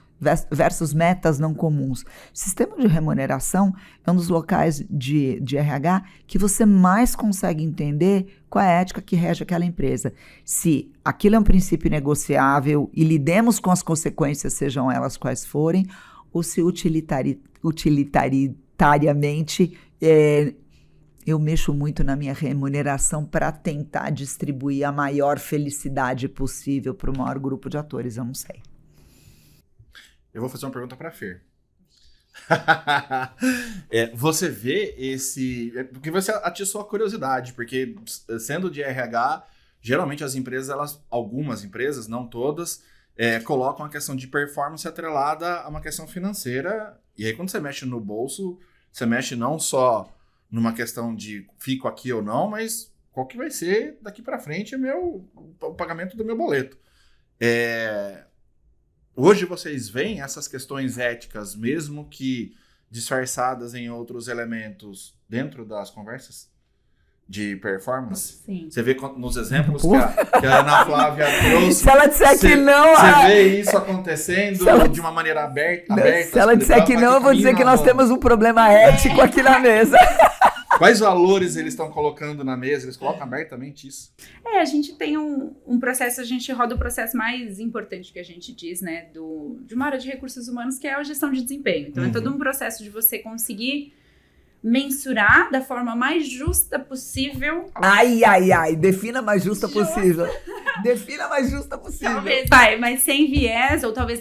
versus metas não comuns. Sistema de remuneração é um dos locais de RH que você mais consegue entender qual é a ética que rege aquela empresa. Se aquilo é um princípio negociável e lidemos com as consequências, sejam elas quais forem, ou se utilitariamente eu mexo muito na minha remuneração para tentar distribuir a maior felicidade possível para o maior grupo de atores, eu não sei. Eu vou fazer uma pergunta para a Fer. Você vê esse... Porque você atiçou a curiosidade, porque sendo de RH, geralmente as empresas, algumas empresas, não todas, colocam a questão de performance atrelada a uma questão financeira. E aí quando você mexe no bolso, você mexe não só numa questão de fico aqui ou não, mas qual que vai ser daqui para frente o pagamento do meu boleto. Hoje vocês veem essas questões éticas, mesmo que disfarçadas em outros elementos, dentro das conversas de performance? Sim. Você vê nos exemplos que a Ana Flávia trouxe. Se ela disser que não... Você vê isso acontecendo de uma maneira aberta? Se ela disser que não, eu vou dizer que nós temos um problema ético aqui na mesa. Quais valores eles estão colocando na mesa? Eles colocam abertamente isso? A gente tem um processo, a gente roda o processo mais importante que a gente diz, né, de uma área de recursos humanos, que é a gestão de desempenho. Então, é todo um processo de você conseguir mensurar da forma mais justa possível. Defina mais justa possível. Defina mais justa possível. Talvez, mas sem viés, ou talvez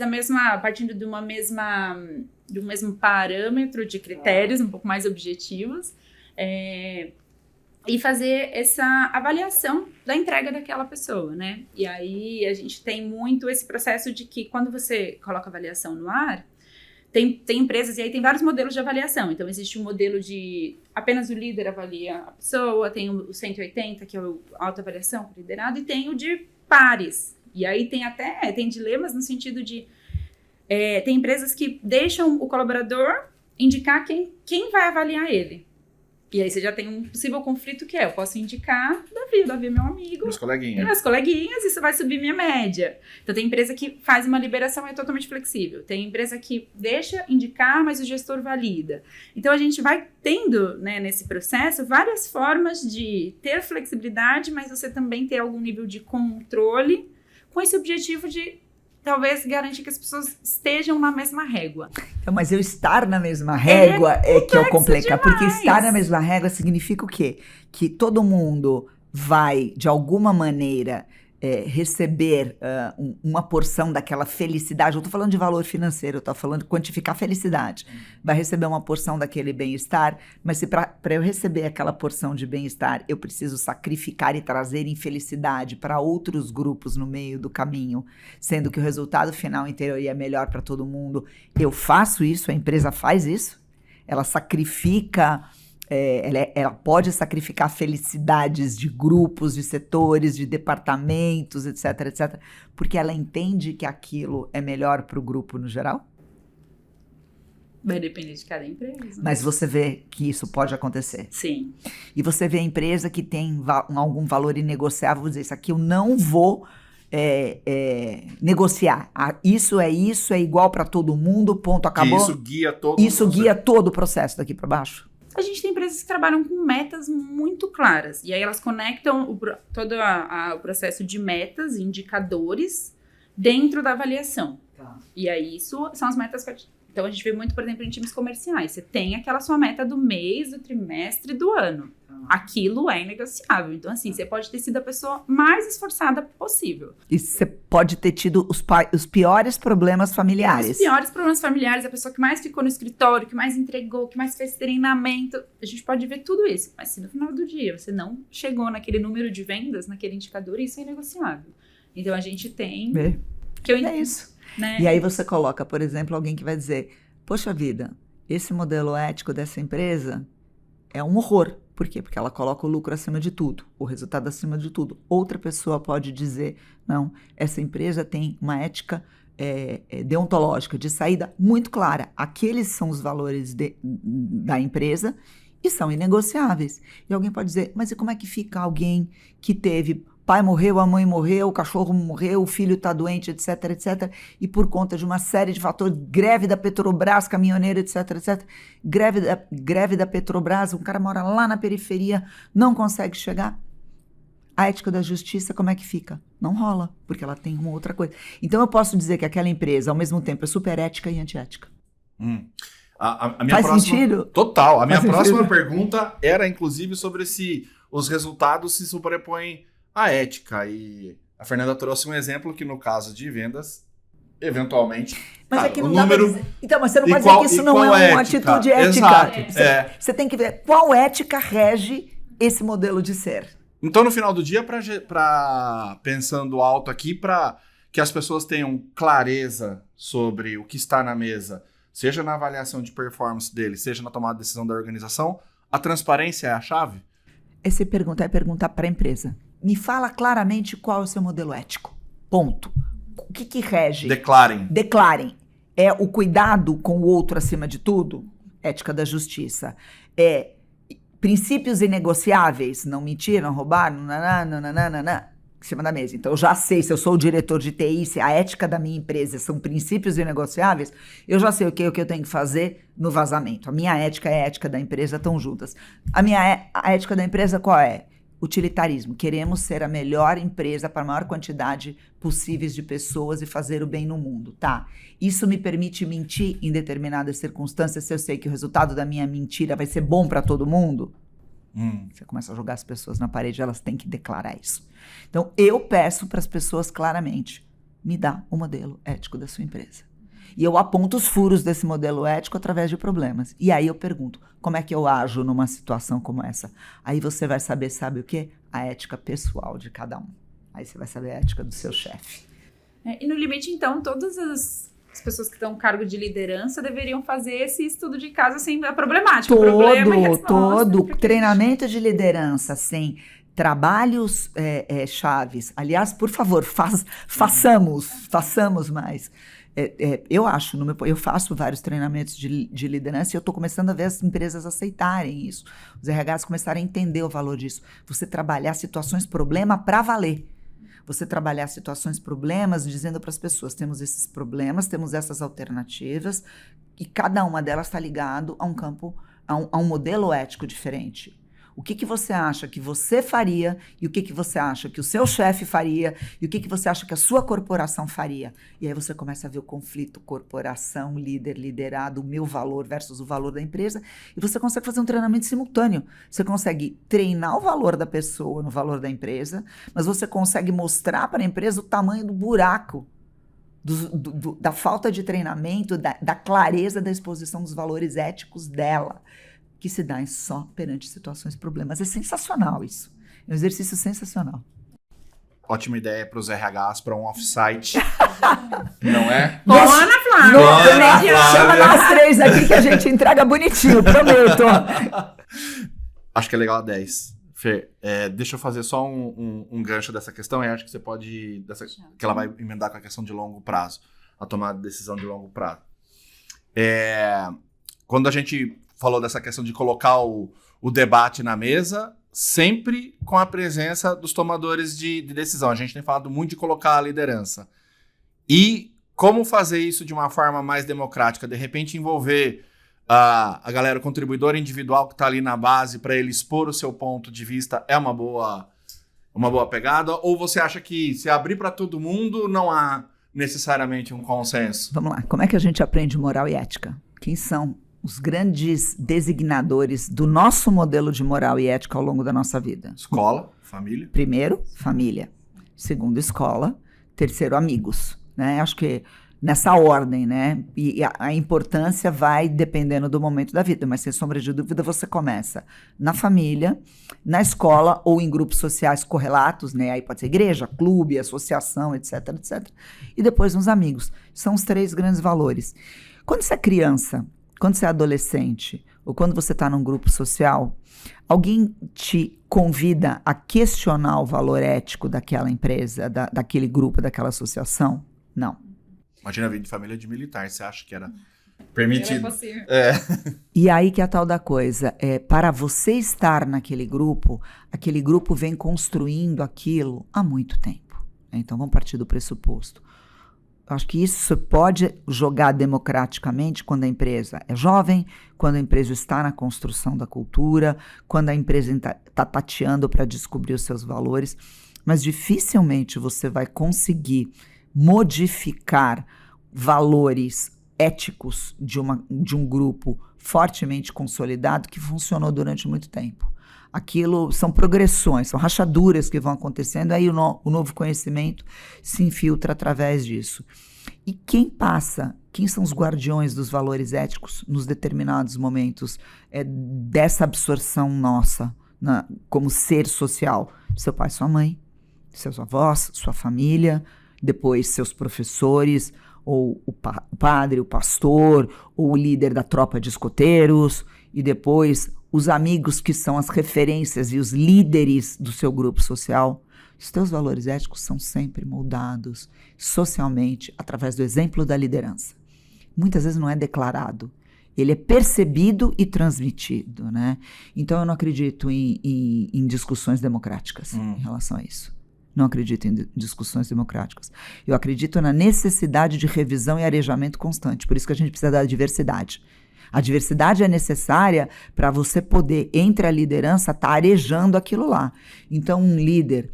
partindo de um mesmo parâmetro de critérios, um pouco mais objetivos. E fazer essa avaliação da entrega daquela pessoa, né? E aí a gente tem muito esse processo de que quando você coloca avaliação no ar, tem empresas, e aí tem vários modelos de avaliação. Então existe um modelo de apenas o líder avalia a pessoa, tem o 180, que é a autoavaliação com o liderado, e tem o de pares. E aí tem dilemas no sentido de tem empresas que deixam o colaborador indicar quem vai avaliar ele. E aí você já tem um possível conflito que eu posso indicar o Davi é meu amigo. Meus coleguinhas. Meus coleguinhas, isso vai subir minha média. Então tem empresa que faz uma liberação e é totalmente flexível. Tem empresa que deixa indicar, mas o gestor valida. Então a gente vai tendo, né, nesse processo, várias formas de ter flexibilidade, mas você também ter algum nível de controle com esse objetivo de talvez garantir que as pessoas estejam na mesma régua. Então, mas eu estar na mesma régua é que é o complicado. Porque estar na mesma régua significa o quê? Que todo mundo vai, de alguma maneira, receber uma porção daquela felicidade. Eu estou falando de valor financeiro, eu estou falando de quantificar felicidade. Vai receber uma porção daquele bem-estar, mas se para eu receber aquela porção de bem-estar, eu preciso sacrificar e trazer infelicidade para outros grupos no meio do caminho, sendo que o resultado final em teoria é melhor para todo mundo. Eu faço isso, a empresa faz isso, ela sacrifica... Ela pode sacrificar felicidades de grupos, de setores, de departamentos, etc, etc, porque ela entende que aquilo é melhor para o grupo no geral? Vai depender de cada empresa. Mas você vê que isso pode acontecer. Sim. E você vê a empresa que tem algum valor inegociável, vou dizer, isso aqui eu não vou negociar. Isso é igual para todo mundo, ponto, acabou. Que isso guia todo Isso guia todo o processo daqui para baixo. A gente tem empresas que trabalham com metas muito claras. E aí elas conectam todo o processo de metas, indicadores, dentro da avaliação. Tá. E aí isso são as metas. Então a gente vê muito, por exemplo, em times comerciais. Você tem aquela sua meta do mês, do trimestre, do ano. Aquilo é inegociável. Então, assim, você pode ter sido a pessoa mais esforçada possível. E você pode ter tido os piores problemas familiares. Os piores problemas familiares, a pessoa que mais ficou no escritório, que mais entregou, que mais fez treinamento. A gente pode ver tudo isso. Mas se no final do dia você não chegou naquele número de vendas, naquele indicador, isso é inegociável. Então, a gente tem... É isso. Né? E aí você coloca, por exemplo, alguém que vai dizer, poxa vida, esse modelo ético dessa empresa é um horror. Por quê? Porque ela coloca o lucro acima de tudo, o resultado acima de tudo. Outra pessoa pode dizer, não, essa empresa tem uma ética deontológica de saída muito clara. Aqueles são os valores da empresa e são inegociáveis. E alguém pode dizer, mas e como é que fica alguém que teve... pai morreu, a mãe morreu, o cachorro morreu, o filho está doente, etc, etc. E por conta de uma série de fatores, greve da Petrobras, caminhoneiro, etc, etc. Greve da Petrobras, um cara mora lá na periferia, não consegue chegar. A ética da justiça, como é que fica? Não rola, porque ela tem uma outra coisa. Então eu posso dizer que aquela empresa, ao mesmo tempo, é super ética e antiética. A minha Faz próxima... sentido? Total. A minha Faz próxima sentido? pergunta era, inclusive, sobre se os resultados se sobrepõem à ética. E a Fernanda trouxe um exemplo que, no caso de vendas, eventualmente... Mas cara, aqui não o dá número... pra dizer. Então, mas você não E pode qual- dizer que isso e não qual é uma ética? atitude ética. Exato, Você tem que ver qual ética rege esse modelo de ser. Então, no final do dia, pensando alto aqui, para que as pessoas tenham clareza sobre o que está na mesa, seja na avaliação de performance deles, seja na tomada de decisão da organização, a transparência é a chave? Esse pergunta é perguntar para a empresa. Me fala claramente qual é o seu modelo ético. Ponto. O que rege? Declarem. Declarem. É o cuidado com o outro acima de tudo? Ética da justiça. É princípios inegociáveis? Não mentir, não roubar, nananana, em cima da mesa. Então, eu já sei, se eu sou o diretor de TI, se a ética da minha empresa são princípios inegociáveis, eu já sei o que eu tenho que fazer no vazamento. A minha ética e a ética da empresa estão juntas. A ética da empresa qual é? Utilitarismo. Queremos ser a melhor empresa para a maior quantidade possíveis de pessoas e fazer o bem no mundo, tá? Isso me permite mentir em determinadas circunstâncias se eu sei que o resultado da minha mentira vai ser bom para todo mundo? Você começa a jogar as pessoas na parede, elas têm que declarar isso. Então, eu peço para as pessoas claramente, me dá o modelo ético da sua empresa. E eu aponto os furos desse modelo ético através de problemas. E aí eu pergunto, como é que eu ajo numa situação como essa? Aí você vai saber, sabe o quê? A ética pessoal de cada um. Aí você vai saber a ética do seu chefe. E no limite, então, todas as pessoas que estão em cargo de liderança deveriam fazer esse estudo de casa sem a problemática. Problema e resposta, Todo porque treinamento de liderança sem trabalhos chaves. Aliás, por favor, façamos mais. Eu faço vários treinamentos de liderança e eu estou começando a ver as empresas aceitarem isso. Os RHs começarem a entender o valor disso. Você trabalhar situações problema para valer. Você trabalhar situações problemas dizendo para as pessoas, temos esses problemas, temos essas alternativas e cada uma delas está ligado a um campo, a um modelo ético diferente. O que você acha que você faria e o que você acha que o seu chefe faria e o que você acha que a sua corporação faria. E aí você começa a ver o conflito corporação, líder, liderado, o meu valor versus o valor da empresa e você consegue fazer um treinamento simultâneo. Você consegue treinar o valor da pessoa no valor da empresa, mas você consegue mostrar para a empresa o tamanho do buraco, da falta de treinamento, da clareza da exposição dos valores éticos dela, que se dá só perante situações problemas. É sensacional isso. É um exercício sensacional. Ótima ideia para os RHs para um off-site. Não é? Bom, Ana Flávia. Chama nós três aqui que a gente entrega bonitinho, prometo. Acho que é legal a 10. Fê, deixa eu fazer só um gancho dessa questão e acho que você pode... que ela vai emendar com a questão de longo prazo. A tomada de decisão de longo prazo. Quando a gente falou dessa questão de colocar o debate na mesa, sempre com a presença dos tomadores de decisão. A gente tem falado muito de colocar a liderança. E como fazer isso de uma forma mais democrática? De repente envolver a galera contribuidora individual que está ali na base para ele expor o seu ponto de vista é uma boa pegada? Ou você acha que se abrir para todo mundo não há necessariamente um consenso? Vamos lá, como é que a gente aprende moral e ética? Quem são os grandes designadores do nosso modelo de moral e ética ao longo da nossa vida? Escola, família. Primeiro, família. Segundo, escola. Terceiro, amigos. Né? Acho que nessa ordem, né? E a importância vai dependendo do momento da vida, mas sem sombra de dúvida você começa na família, na escola ou em grupos sociais correlatos, né? Aí pode ser igreja, clube, associação, etc, etc. E depois nos amigos. São os 3 grandes valores. Quando você é criança, quando você é adolescente ou quando você está num grupo social, alguém te convida a questionar o valor ético daquela empresa, daquele grupo, daquela associação? Não. Imagina vir de família de militar, você acha que era permitido? Era possível. E aí que é a tal da coisa, para você estar naquele grupo, aquele grupo vem construindo aquilo há muito tempo. Então vamos partir do pressuposto. Acho que isso pode jogar democraticamente quando a empresa é jovem, quando a empresa está na construção da cultura, quando a empresa está tateando para descobrir os seus valores, mas dificilmente você vai conseguir modificar valores éticos de um grupo fortemente consolidado que funcionou durante muito tempo. Aquilo são progressões, são rachaduras que vão acontecendo, aí o novo conhecimento se infiltra através disso. E quem são os guardiões dos valores éticos nos determinados momentos dessa absorção nossa como ser social? Seu pai, sua mãe, seus avós, sua família, depois seus professores, ou o padre, o pastor, ou o líder da tropa de escoteiros, e depois os amigos que são as referências e os líderes do seu grupo social. Os teus valores éticos são sempre moldados socialmente através do exemplo da liderança. Muitas vezes não é declarado, ele é percebido e transmitido, né? Então eu não acredito em discussões democráticas em relação a isso. Não acredito em discussões democráticas. Eu acredito na necessidade de revisão e arejamento constante. Por isso que a gente precisa da diversidade. A diversidade é necessária para você poder, entre a liderança, estar arejando aquilo lá. Então, um líder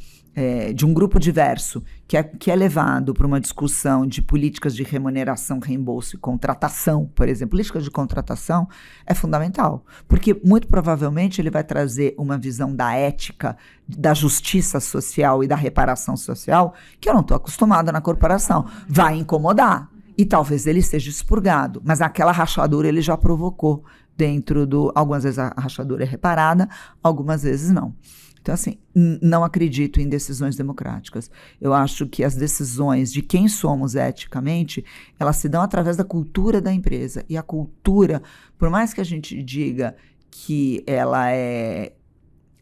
de um grupo diverso que é levado para uma discussão de políticas de remuneração, reembolso e contratação, por exemplo, políticas de contratação é fundamental, porque muito provavelmente ele vai trazer uma visão da ética, da justiça social e da reparação social que eu não estou acostumada na corporação. Vai incomodar e talvez ele seja expurgado, mas aquela rachadura ele já provocou dentro do... Algumas vezes a rachadura é reparada, algumas vezes não. Então, assim, não acredito em decisões democráticas. Eu acho que as decisões de quem somos eticamente, elas se dão através da cultura da empresa. E a cultura, por mais que a gente diga que ela é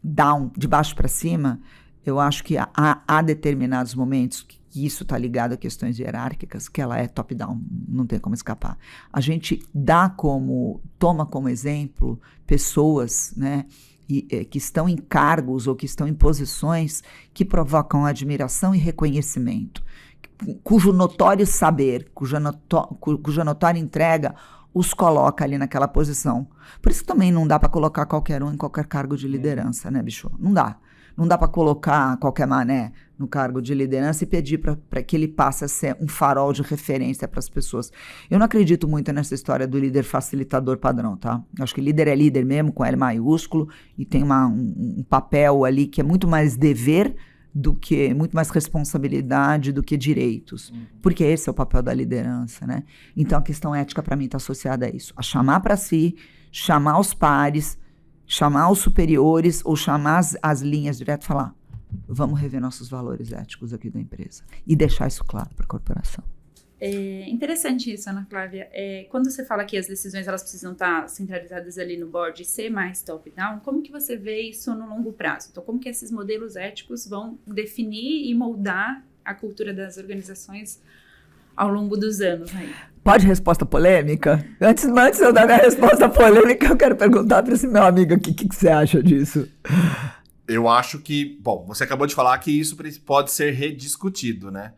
down, de baixo para cima, eu acho que há determinados momentos que isso está ligado a questões hierárquicas, que ela é top-down, não tem como escapar. A gente toma como exemplo pessoas, né, que estão em cargos ou que estão em posições que provocam admiração e reconhecimento, cujo notório saber, cuja notória entrega os coloca ali naquela posição. Por isso também não dá para colocar qualquer um em qualquer cargo de liderança, né, bicho? Não dá. Não dá para colocar qualquer mané no cargo de liderança e pedir para que ele passe a ser um farol de referência para as pessoas. Eu não acredito muito nessa história do líder facilitador padrão, tá? Eu acho que líder é líder mesmo, com L maiúsculo, e tem um papel ali que é muito mais dever muito mais responsabilidade do que direitos. Porque esse é o papel da liderança, né? Então a questão ética para mim está associada a isso. A chamar para si, chamar os pares, chamar os superiores ou chamar as linhas direto e falar: vamos rever nossos valores éticos aqui da empresa e deixar isso claro para a corporação. É interessante isso, Ana Flávia. Quando você fala que as decisões elas precisam estar centralizadas ali no board e ser mais top-down, como que você vê isso no longo prazo? Então, como que esses modelos éticos vão definir e moldar a cultura das organizações ao longo dos anos aí? Pode resposta polêmica? Antes de eu dar minha resposta polêmica, eu quero perguntar para esse meu amigo aqui, o que você acha disso? eu acho que... Bom, você acabou de falar que isso pode ser rediscutido, né?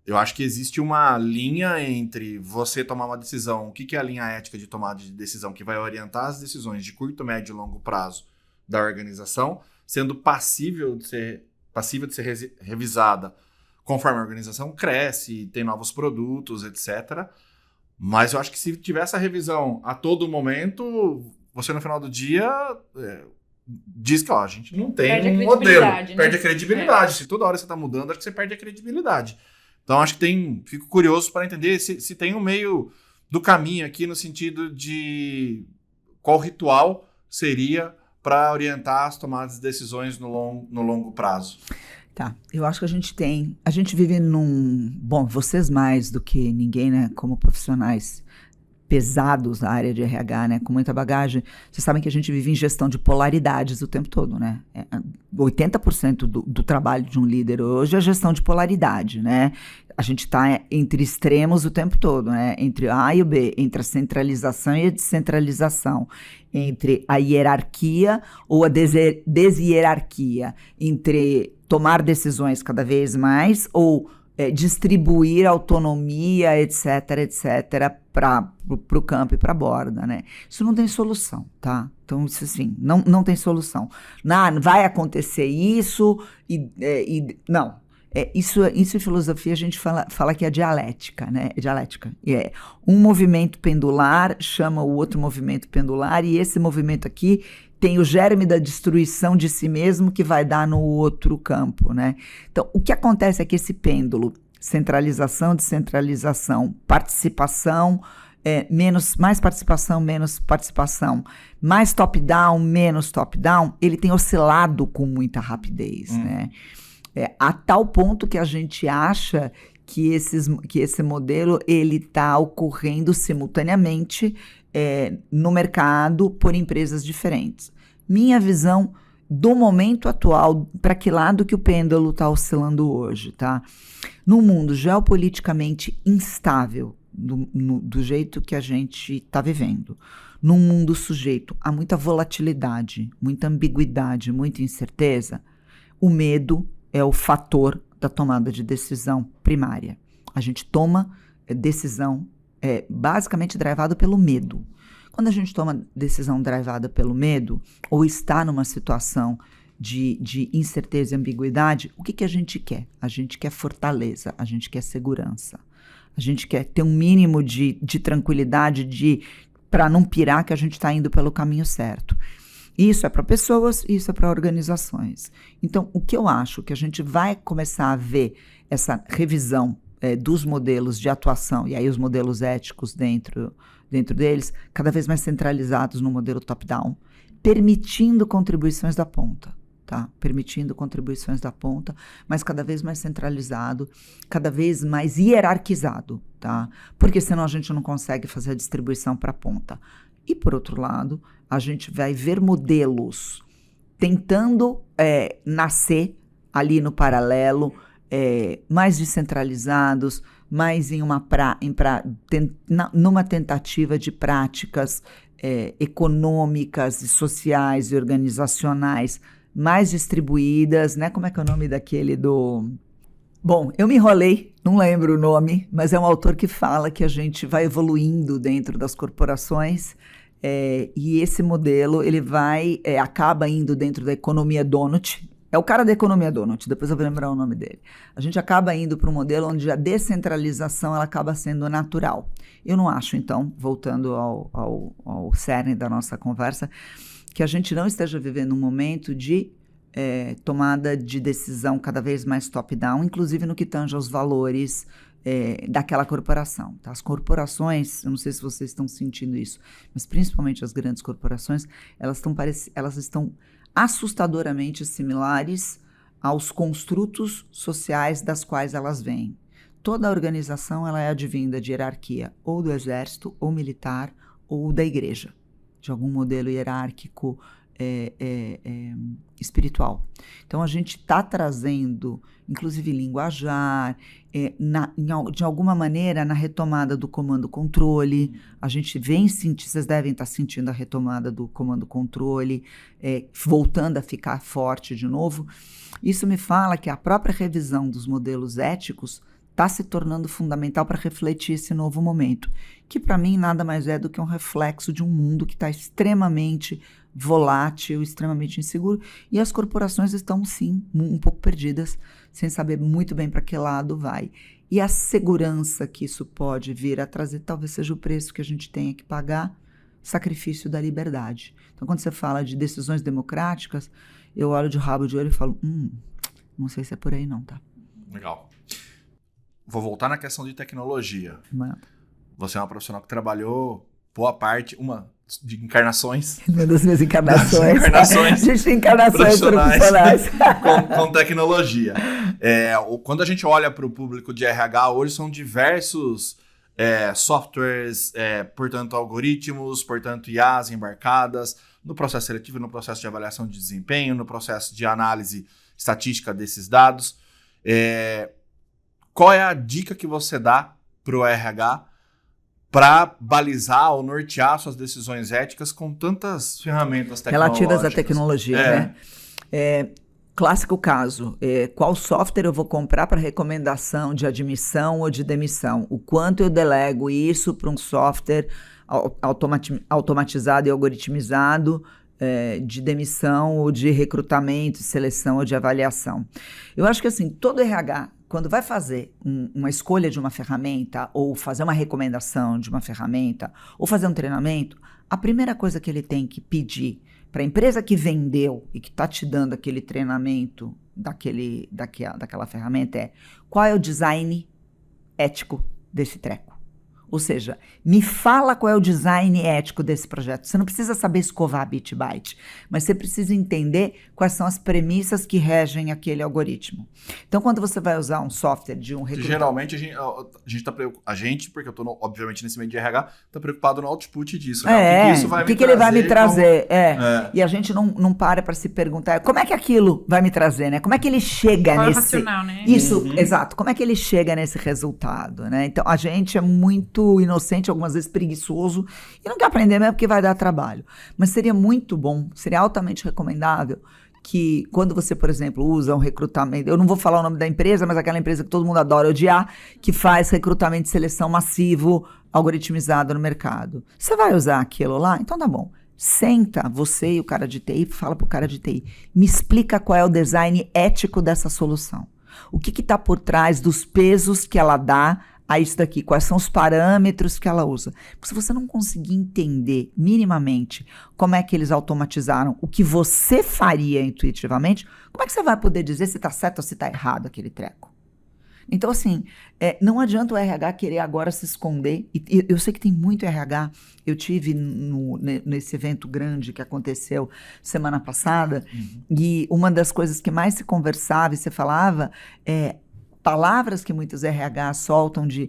Eu acho que existe uma linha entre você tomar uma decisão, o que é a linha ética de tomada de decisão que vai orientar as decisões de curto, médio e longo prazo da organização, sendo passível de ser revisada conforme a organização cresce, tem novos produtos, etc. Mas eu acho que se tiver essa revisão a todo momento, você no final do dia diz que a gente não tem um modelo. Né? Perde a credibilidade. Se toda hora você está mudando, acho que você perde a credibilidade. Então, acho que fico curioso para entender se tem um meio do caminho aqui no sentido de qual ritual seria para orientar as tomadas de decisões no longo prazo. Tá, eu acho que a gente vive bom, vocês mais do que ninguém, né, como profissionais pesados na área de RH, né, com muita bagagem, vocês sabem que a gente vive em gestão de polaridades o tempo todo, né? 80% do trabalho de um líder hoje é gestão de polaridade, né? A gente está entre extremos o tempo todo, né? Entre o A e o B, entre a centralização e a descentralização, entre a hierarquia ou a deshierarquia, entre tomar decisões cada vez mais ou distribuir autonomia, etc., para o campo e para a borda, né? Isso não tem solução, tá? Então, isso assim, não tem solução. Vai acontecer isso não. Isso em filosofia a gente fala que é dialética, né? É dialética. Um movimento pendular chama o outro movimento pendular e esse movimento aqui tem o germe da destruição de si mesmo que vai dar no outro campo, né? Então, o que acontece é que esse pêndulo, centralização, descentralização, participação, mais participação, menos participação, mais top-down, menos top-down, ele tem oscilado com muita rapidez, né? A tal ponto que a gente acha que esse modelo ele está ocorrendo simultaneamente no mercado por empresas diferentes. Minha visão do momento atual, para que lado que o pêndulo está oscilando hoje, tá? No mundo geopoliticamente instável, do jeito que a gente está vivendo, num mundo sujeito a muita volatilidade, muita ambiguidade, muita incerteza, o medo é o fator da tomada de decisão primária. A gente toma decisão basicamente drivado pelo medo. Quando a gente toma decisão drivada pelo medo, ou está numa situação de incerteza e ambiguidade, o que a gente quer? A gente quer fortaleza, a gente quer segurança. A gente quer ter um mínimo de tranquilidade para não pirar que a gente está indo pelo caminho certo. Isso é para pessoas, isso é para organizações. Então, o que eu acho que a gente vai começar a ver essa revisão dos modelos de atuação, e aí os modelos éticos dentro deles, cada vez mais centralizados no modelo top-down, permitindo contribuições da ponta, tá? Permitindo contribuições da ponta, mas cada vez mais centralizado, cada vez mais hierarquizado, tá? Porque senão a gente não consegue fazer a distribuição para a ponta. E, por outro lado, a gente vai ver modelos tentando nascer ali no paralelo, mais descentralizados, mais numa tentativa de práticas econômicas e sociais e organizacionais mais distribuídas, né? Como é que é o nome daquele do... Bom, eu me enrolei, não lembro o nome, mas é um autor que fala que a gente vai evoluindo dentro das corporações e esse modelo, ele acaba indo dentro da economia donut. É o cara da economia donut, depois eu vou lembrar o nome dele. A gente acaba indo para um modelo onde a descentralização ela acaba sendo natural. Eu não acho, então, voltando ao cerne da nossa conversa, que a gente não esteja vivendo um momento de tomada de decisão cada vez mais top-down, inclusive no que tange aos valores daquela corporação. Tá? As corporações, eu não sei se vocês estão sentindo isso, mas principalmente as grandes corporações, elas estão assustadoramente similares aos construtos sociais das quais elas vêm. Toda a organização ela é advinda de hierarquia ou do exército, ou militar, ou da igreja, de algum modelo hierárquico espiritual. Então, a gente está trazendo, inclusive, linguajar, de alguma maneira, na retomada do comando-controle. A gente vem sentir, vocês devem estar sentindo a retomada do comando-controle, voltando a ficar forte de novo. Isso me fala que a própria revisão dos modelos éticos está se tornando fundamental para refletir esse novo momento, que para mim nada mais é do que um reflexo de um mundo que está extremamente volátil, extremamente inseguro, e as corporações estão, sim, um pouco perdidas, sem saber muito bem para que lado vai. E a segurança que isso pode vir a trazer talvez seja o preço que a gente tenha que pagar, sacrifício da liberdade. Então, quando você fala de decisões democráticas, eu olho de rabo de olho e falo, não sei se é por aí não, tá? Legal. Vou voltar na questão de tecnologia. Mano. Você é uma profissional que trabalhou boa parte, de encarnações. Uma das minhas encarnações. Encarnações. A gente tem encarnações profissionais. com tecnologia. Quando a gente olha para o público de RH, hoje são diversos softwares, portanto, algoritmos, portanto, IAs embarcadas no processo seletivo, no processo de avaliação de desempenho, no processo de análise estatística desses dados. Qual é a dica que você dá para o RH para balizar ou nortear suas decisões éticas com tantas ferramentas tecnológicas? Relativas à tecnologia, né? Clássico caso, qual software eu vou comprar para recomendação de admissão ou de demissão? O quanto eu delego isso para um software automatizado e algoritmizado de demissão ou de recrutamento, seleção ou de avaliação? Eu acho que assim, todo RH, quando vai fazer uma escolha de uma ferramenta, ou fazer uma recomendação de uma ferramenta, ou fazer um treinamento, a primeira coisa que ele tem que pedir para a empresa que vendeu e que está te dando aquele treinamento daquela ferramenta é: qual é o design ético desse treco? Ou seja, me fala qual é o design ético desse projeto. Você não precisa saber escovar bit byte, mas você precisa entender quais são as premissas que regem aquele algoritmo. Então, quando você vai usar um software de um recrutamento... Geralmente, a gente, porque eu estou, obviamente, nesse meio de RH, está preocupado no output disso. Né? O que ele vai me trazer? E a gente não para se perguntar como é que aquilo vai me trazer, né? Como é que ele chega qual nesse... racional, né? Isso, exato. Como é que ele chega nesse resultado, né? Então, a gente é muito inocente, algumas vezes preguiçoso, e não quer aprender mesmo porque vai dar trabalho. Mas seria muito bom, seria altamente recomendável que quando você, por exemplo, usa um recrutamento, eu não vou falar o nome da empresa, mas aquela empresa que todo mundo adora odiar, que faz recrutamento de seleção massivo, algoritmizado no mercado. Você vai usar aquilo lá? Então tá bom. Senta você e o cara de TI, fala pro cara de TI, me explica qual é o design ético dessa solução. O que está por trás dos pesos que ela dá a isso daqui, quais são os parâmetros que ela usa. Porque se você não conseguir entender minimamente como é que eles automatizaram o que você faria intuitivamente, como é que você vai poder dizer se está certo ou se está errado aquele treco? Então, assim, não adianta o RH querer agora se esconder. E eu sei que tem muito RH. Eu tive nesse evento grande que aconteceu semana passada, e uma das coisas que mais se conversava e se falava palavras que muitos RH soltam de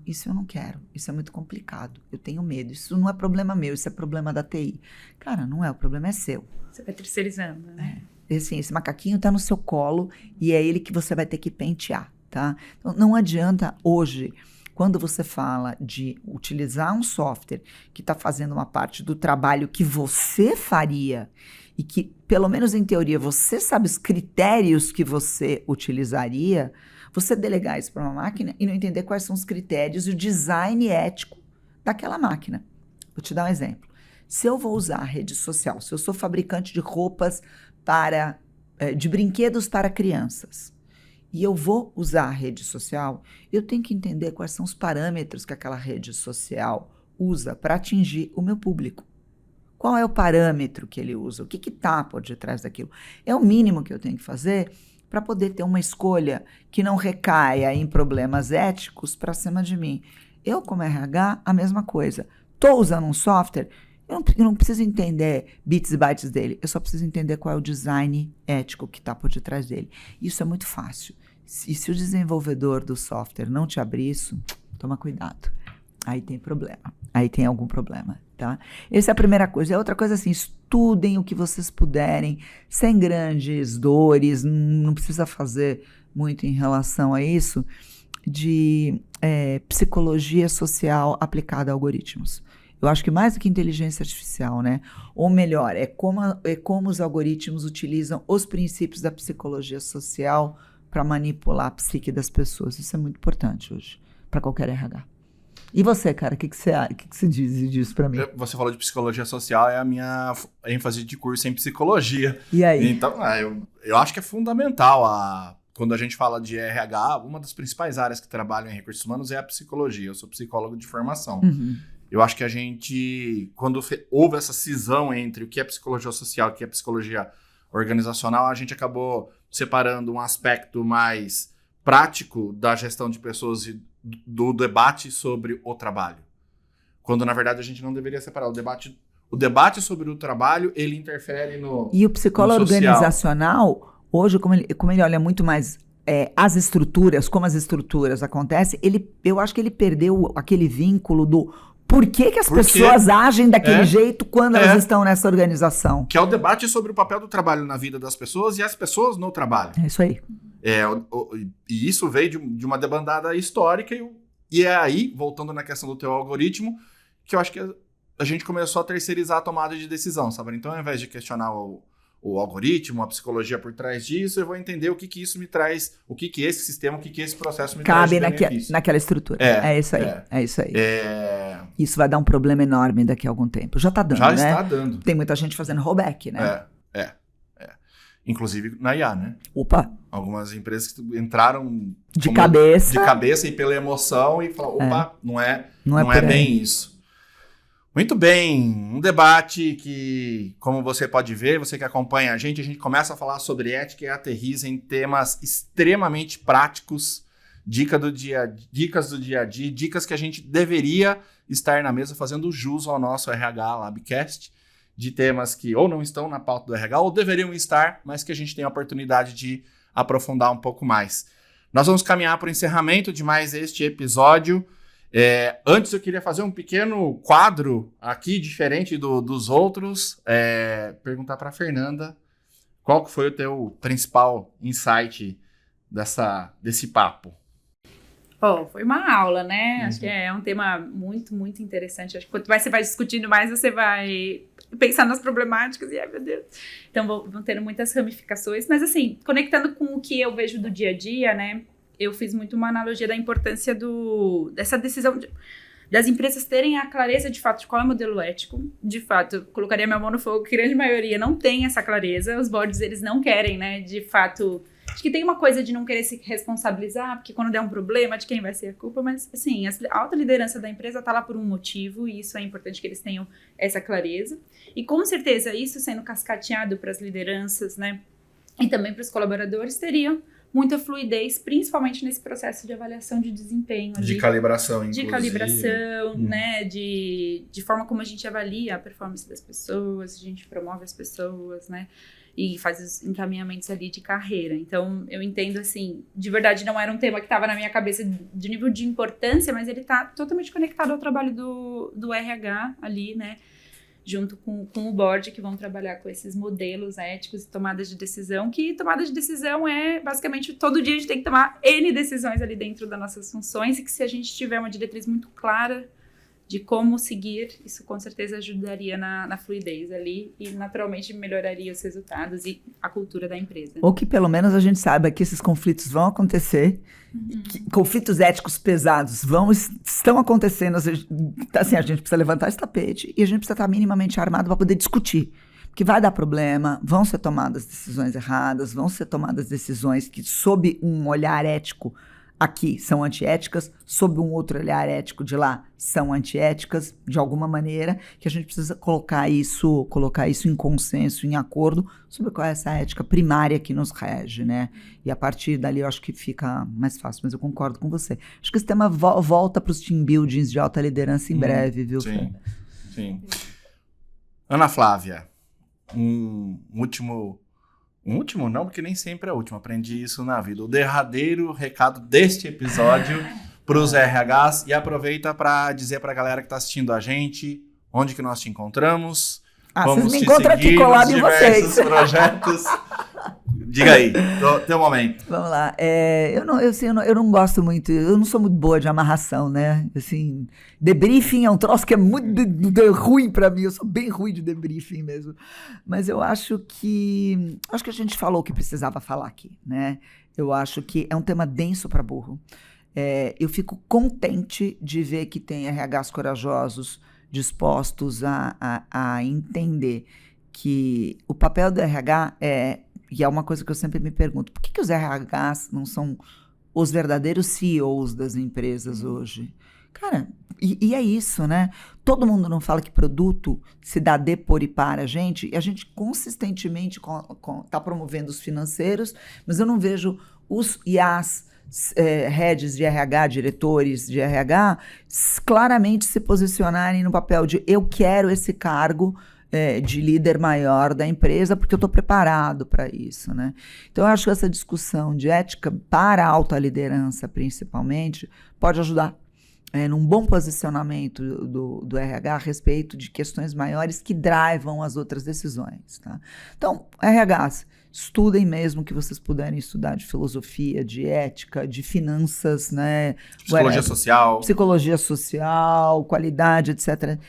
isso eu não quero, isso é muito complicado, eu tenho medo, isso não é problema meu, isso é problema da TI. Cara, não é, o problema é seu. Você vai terceirizando, né? Assim, esse macaquinho tá no seu colo e é ele que você vai ter que pentear, tá? Então, não adianta hoje, quando você fala de utilizar um software que está fazendo uma parte do trabalho que você faria e que, pelo menos em teoria, você sabe os critérios que você utilizaria, você delegar isso para uma máquina e não entender quais são os critérios e o design ético daquela máquina. Vou te dar um exemplo. Se eu vou usar a rede social, se eu sou fabricante de roupas de brinquedos para crianças, e eu vou usar a rede social, eu tenho que entender quais são os parâmetros que aquela rede social usa para atingir o meu público. Qual é o parâmetro que ele usa? O que está por detrás daquilo? É o mínimo que eu tenho que fazer para poder ter uma escolha que não recaia em problemas éticos para cima de mim. Eu, como RH, a mesma coisa. Estou usando um software, eu não preciso entender bits e bytes dele, eu só preciso entender qual é o design ético que está por detrás dele. Isso é muito fácil. E se o desenvolvedor do software não te abrir isso, toma cuidado. Aí tem problema. Aí tem algum problema. Tá? Essa é a primeira coisa. E a outra coisa assim, estudem o que vocês puderem, sem grandes dores, não precisa fazer muito em relação a isso, de psicologia social aplicada a algoritmos. Eu acho que mais do que inteligência artificial, né? Ou melhor, é como os algoritmos utilizam os princípios da psicologia social para manipular a psique das pessoas. Isso é muito importante hoje, para qualquer RH. E você, cara, o que você diz disso pra mim? Você falou de psicologia social, é a minha ênfase de curso em psicologia. E aí? Então, eu acho que é fundamental. Quando a gente fala de RH, uma das principais áreas que trabalham em recursos humanos é a psicologia. Eu sou psicólogo de formação. Uhum. Eu acho que a gente, quando houve essa cisão entre o que é psicologia social e o que é psicologia organizacional, a gente acabou separando um aspecto mais prático da gestão de pessoas e do debate sobre o trabalho. Quando, na verdade, a gente não deveria separar. O debate sobre o trabalho, ele interfere no E o psicólogo organizacional, hoje, como ele olha muito mais as estruturas, como as estruturas acontecem, eu acho que ele perdeu aquele vínculo do por que as pessoas agem daquele jeito quando elas estão nessa organização. Que é o debate sobre o papel do trabalho na vida das pessoas e as pessoas no trabalho. É isso aí. E isso veio de uma debandada histórica e é aí, voltando na questão do teu algoritmo, que eu acho que a gente começou a terceirizar a tomada de decisão, sabe? Então, ao invés de questionar o algoritmo, a psicologia por trás disso, eu vou entender o que isso me traz, o que esse sistema, o que esse processo me traz de benefício. Cabe naquela estrutura. É isso aí. É isso aí. Isso vai dar um problema enorme daqui a algum tempo. Já tá dando, né? Já está dando. Tem muita gente fazendo rollback, né? Inclusive na IA, né? Opa! Algumas empresas que entraram de cabeça e pela emoção e falaram, opa, não é por bem isso. Muito bem, um debate que, como você pode ver, você que acompanha a gente começa a falar sobre ética e aterriza em temas extremamente práticos, dicas do dia a dia, dicas que a gente deveria estar na mesa fazendo jus ao nosso RH Labcast, de temas que ou não estão na pauta do RH ou deveriam estar, mas que a gente tem a oportunidade de aprofundar um pouco mais. Nós vamos caminhar para o encerramento de mais este episódio. Antes eu queria fazer um pequeno quadro aqui, diferente dos outros, perguntar para a Fernanda qual que foi o teu principal insight desse papo. Foi uma aula, né? Acho que é um tema muito, muito interessante. Acho que quanto mais você vai discutindo, mais você vai pensar nas problemáticas e, meu Deus. Então, vão tendo muitas ramificações. Mas, assim, conectando com o que eu vejo do dia a dia, né? Eu fiz muito uma analogia da importância dessa decisão das empresas terem a clareza, de fato, de qual é o modelo ético. De fato, eu colocaria minha mão no fogo, que a grande maioria não tem essa clareza. Os boards, eles não querem, né? De fato... Acho que tem uma coisa de não querer se responsabilizar, porque quando der um problema, de quem vai ser a culpa, mas, assim, a alta liderança da empresa tá lá por um motivo, e isso é importante que eles tenham essa clareza. E, com certeza, isso sendo cascateado para as lideranças, né, e também para os colaboradores, teria muita fluidez, principalmente nesse processo de avaliação de desempenho. De calibração, inclusive. De calibração, né, de forma como a gente avalia a performance das pessoas, a gente promove as pessoas, né, e faz os encaminhamentos ali de carreira. Então, eu entendo, assim, de verdade não era um tema que estava na minha cabeça de nível de importância, mas ele está totalmente conectado ao trabalho do RH ali, né, junto com o board, que vão trabalhar com esses modelos éticos e tomadas de decisão, que tomada de decisão é, basicamente, todo dia a gente tem que tomar N decisões ali dentro das nossas funções, e que se a gente tiver uma diretriz muito clara de como seguir, isso com certeza ajudaria na fluidez ali e naturalmente melhoraria os resultados e a cultura da empresa. Ou que pelo menos a gente saiba que esses conflitos vão acontecer, conflitos éticos pesados estão acontecendo, assim, a gente precisa levantar esse tapete e a gente precisa estar minimamente armado para poder discutir. Porque vai dar problema, vão ser tomadas decisões erradas, vão ser tomadas decisões que, sob um olhar ético, aqui são antiéticas, sob um outro olhar ético de lá são antiéticas, de alguma maneira, que a gente precisa colocar isso em consenso, em acordo, sobre qual é essa ética primária que nos rege, né? E a partir dali eu acho que fica mais fácil, mas eu concordo com você. Acho que esse tema volta para os team buildings de alta liderança em breve, viu? Sim. Ana Flávia, um último não, porque nem sempre é o último. Aprendi isso na vida. O derradeiro recado deste episódio para os RHs. E aproveita para dizer para a galera que está assistindo a gente onde que nós te encontramos? Vocês me encontram aqui colado em vocês. Projetos. Diga aí, teu momento. Vamos lá. Eu não gosto muito, eu não sou muito boa de amarração, né? Assim, debriefing é um troço que é muito ruim pra mim, eu sou bem ruim de debriefing mesmo. Mas eu acho que a gente falou o que precisava falar aqui, né? Eu acho que é um tema denso pra burro. Eu fico contente de ver que tem RHs corajosos, dispostos a entender que o papel do RH e é uma coisa que eu sempre me pergunto, por que os RHs não são os verdadeiros CEOs das empresas hoje? Cara, e é isso, né? Todo mundo não fala que produto se dá de, por e para a gente, e a gente consistentemente está promovendo os financeiros, mas eu não vejo os e as heads de RH, diretores de RH, claramente se posicionarem no papel de eu quero esse cargo de líder maior da empresa, porque eu estou preparado para isso, né? Então, eu acho que essa discussão de ética para a alta liderança, principalmente, pode ajudar num bom posicionamento do RH a respeito de questões maiores que drivam as outras decisões, tá? Então, RHs, estudem mesmo o que vocês puderem estudar de filosofia, de ética, de finanças, né? Psicologia social, qualidade, etc.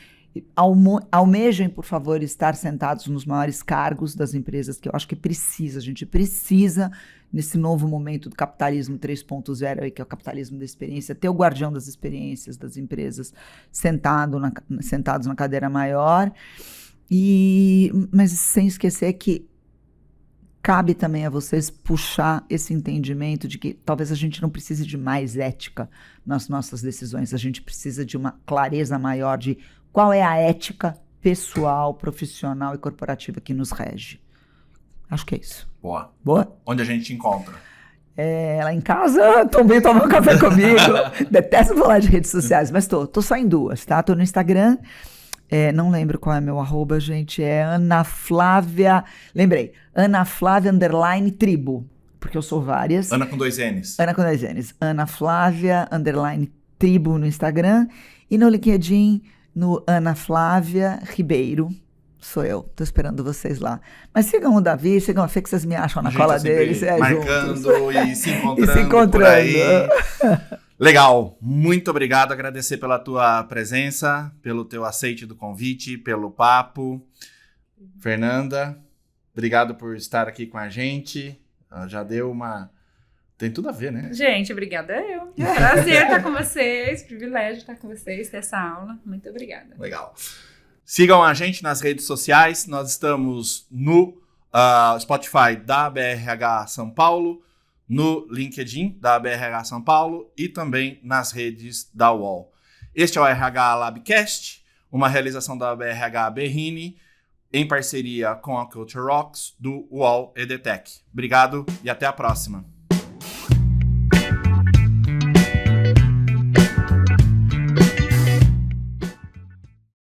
Almejem, por favor, estar sentados nos maiores cargos das empresas, que eu acho que a gente precisa, nesse novo momento do capitalismo 3.0, que é o capitalismo da experiência, ter o guardião das experiências das empresas sentados na cadeira maior, mas sem esquecer que cabe também a vocês puxar esse entendimento de que talvez a gente não precise de mais ética nas nossas decisões, a gente precisa de uma clareza maior de qual é a ética pessoal, profissional e corporativa que nos rege. Acho que é isso. Boa. Boa? Onde a gente te encontra? Lá em casa, também tomar um café comigo. Detesto falar de redes sociais, mas tô só em duas, tá? Tô no Instagram, não lembro qual é meu @ gente, é Ana Flávia, lembrei, Ana Flávia _tribo, porque eu sou várias. Ana com 2 N's. Ana com 2 N's. Ana Flávia _tribo no Instagram e no LinkedIn, no Ana Flávia Ribeiro. Sou eu, tô esperando vocês lá. Mas sigam o Davi, sigam a Fê, que vocês me acham na cola deles. Marcando e se encontrando por aí. Legal, muito obrigado, agradecer pela tua presença, pelo teu aceite do convite, pelo papo. Fernanda, obrigado por estar aqui com a gente. Já deu uma... Tem tudo a ver, né? Gente, obrigada eu. Prazer estar com vocês, privilégio estar com vocês, ter essa aula. Muito obrigada. Legal. Sigam a gente nas redes sociais, nós estamos no Spotify da BRH São Paulo, no LinkedIn da BRH São Paulo e também nas redes da UOL. Este é o RH Labcast, uma realização da BRH Berrini, em parceria com a Culture Rocks do UOL EDTech. Obrigado e até a próxima.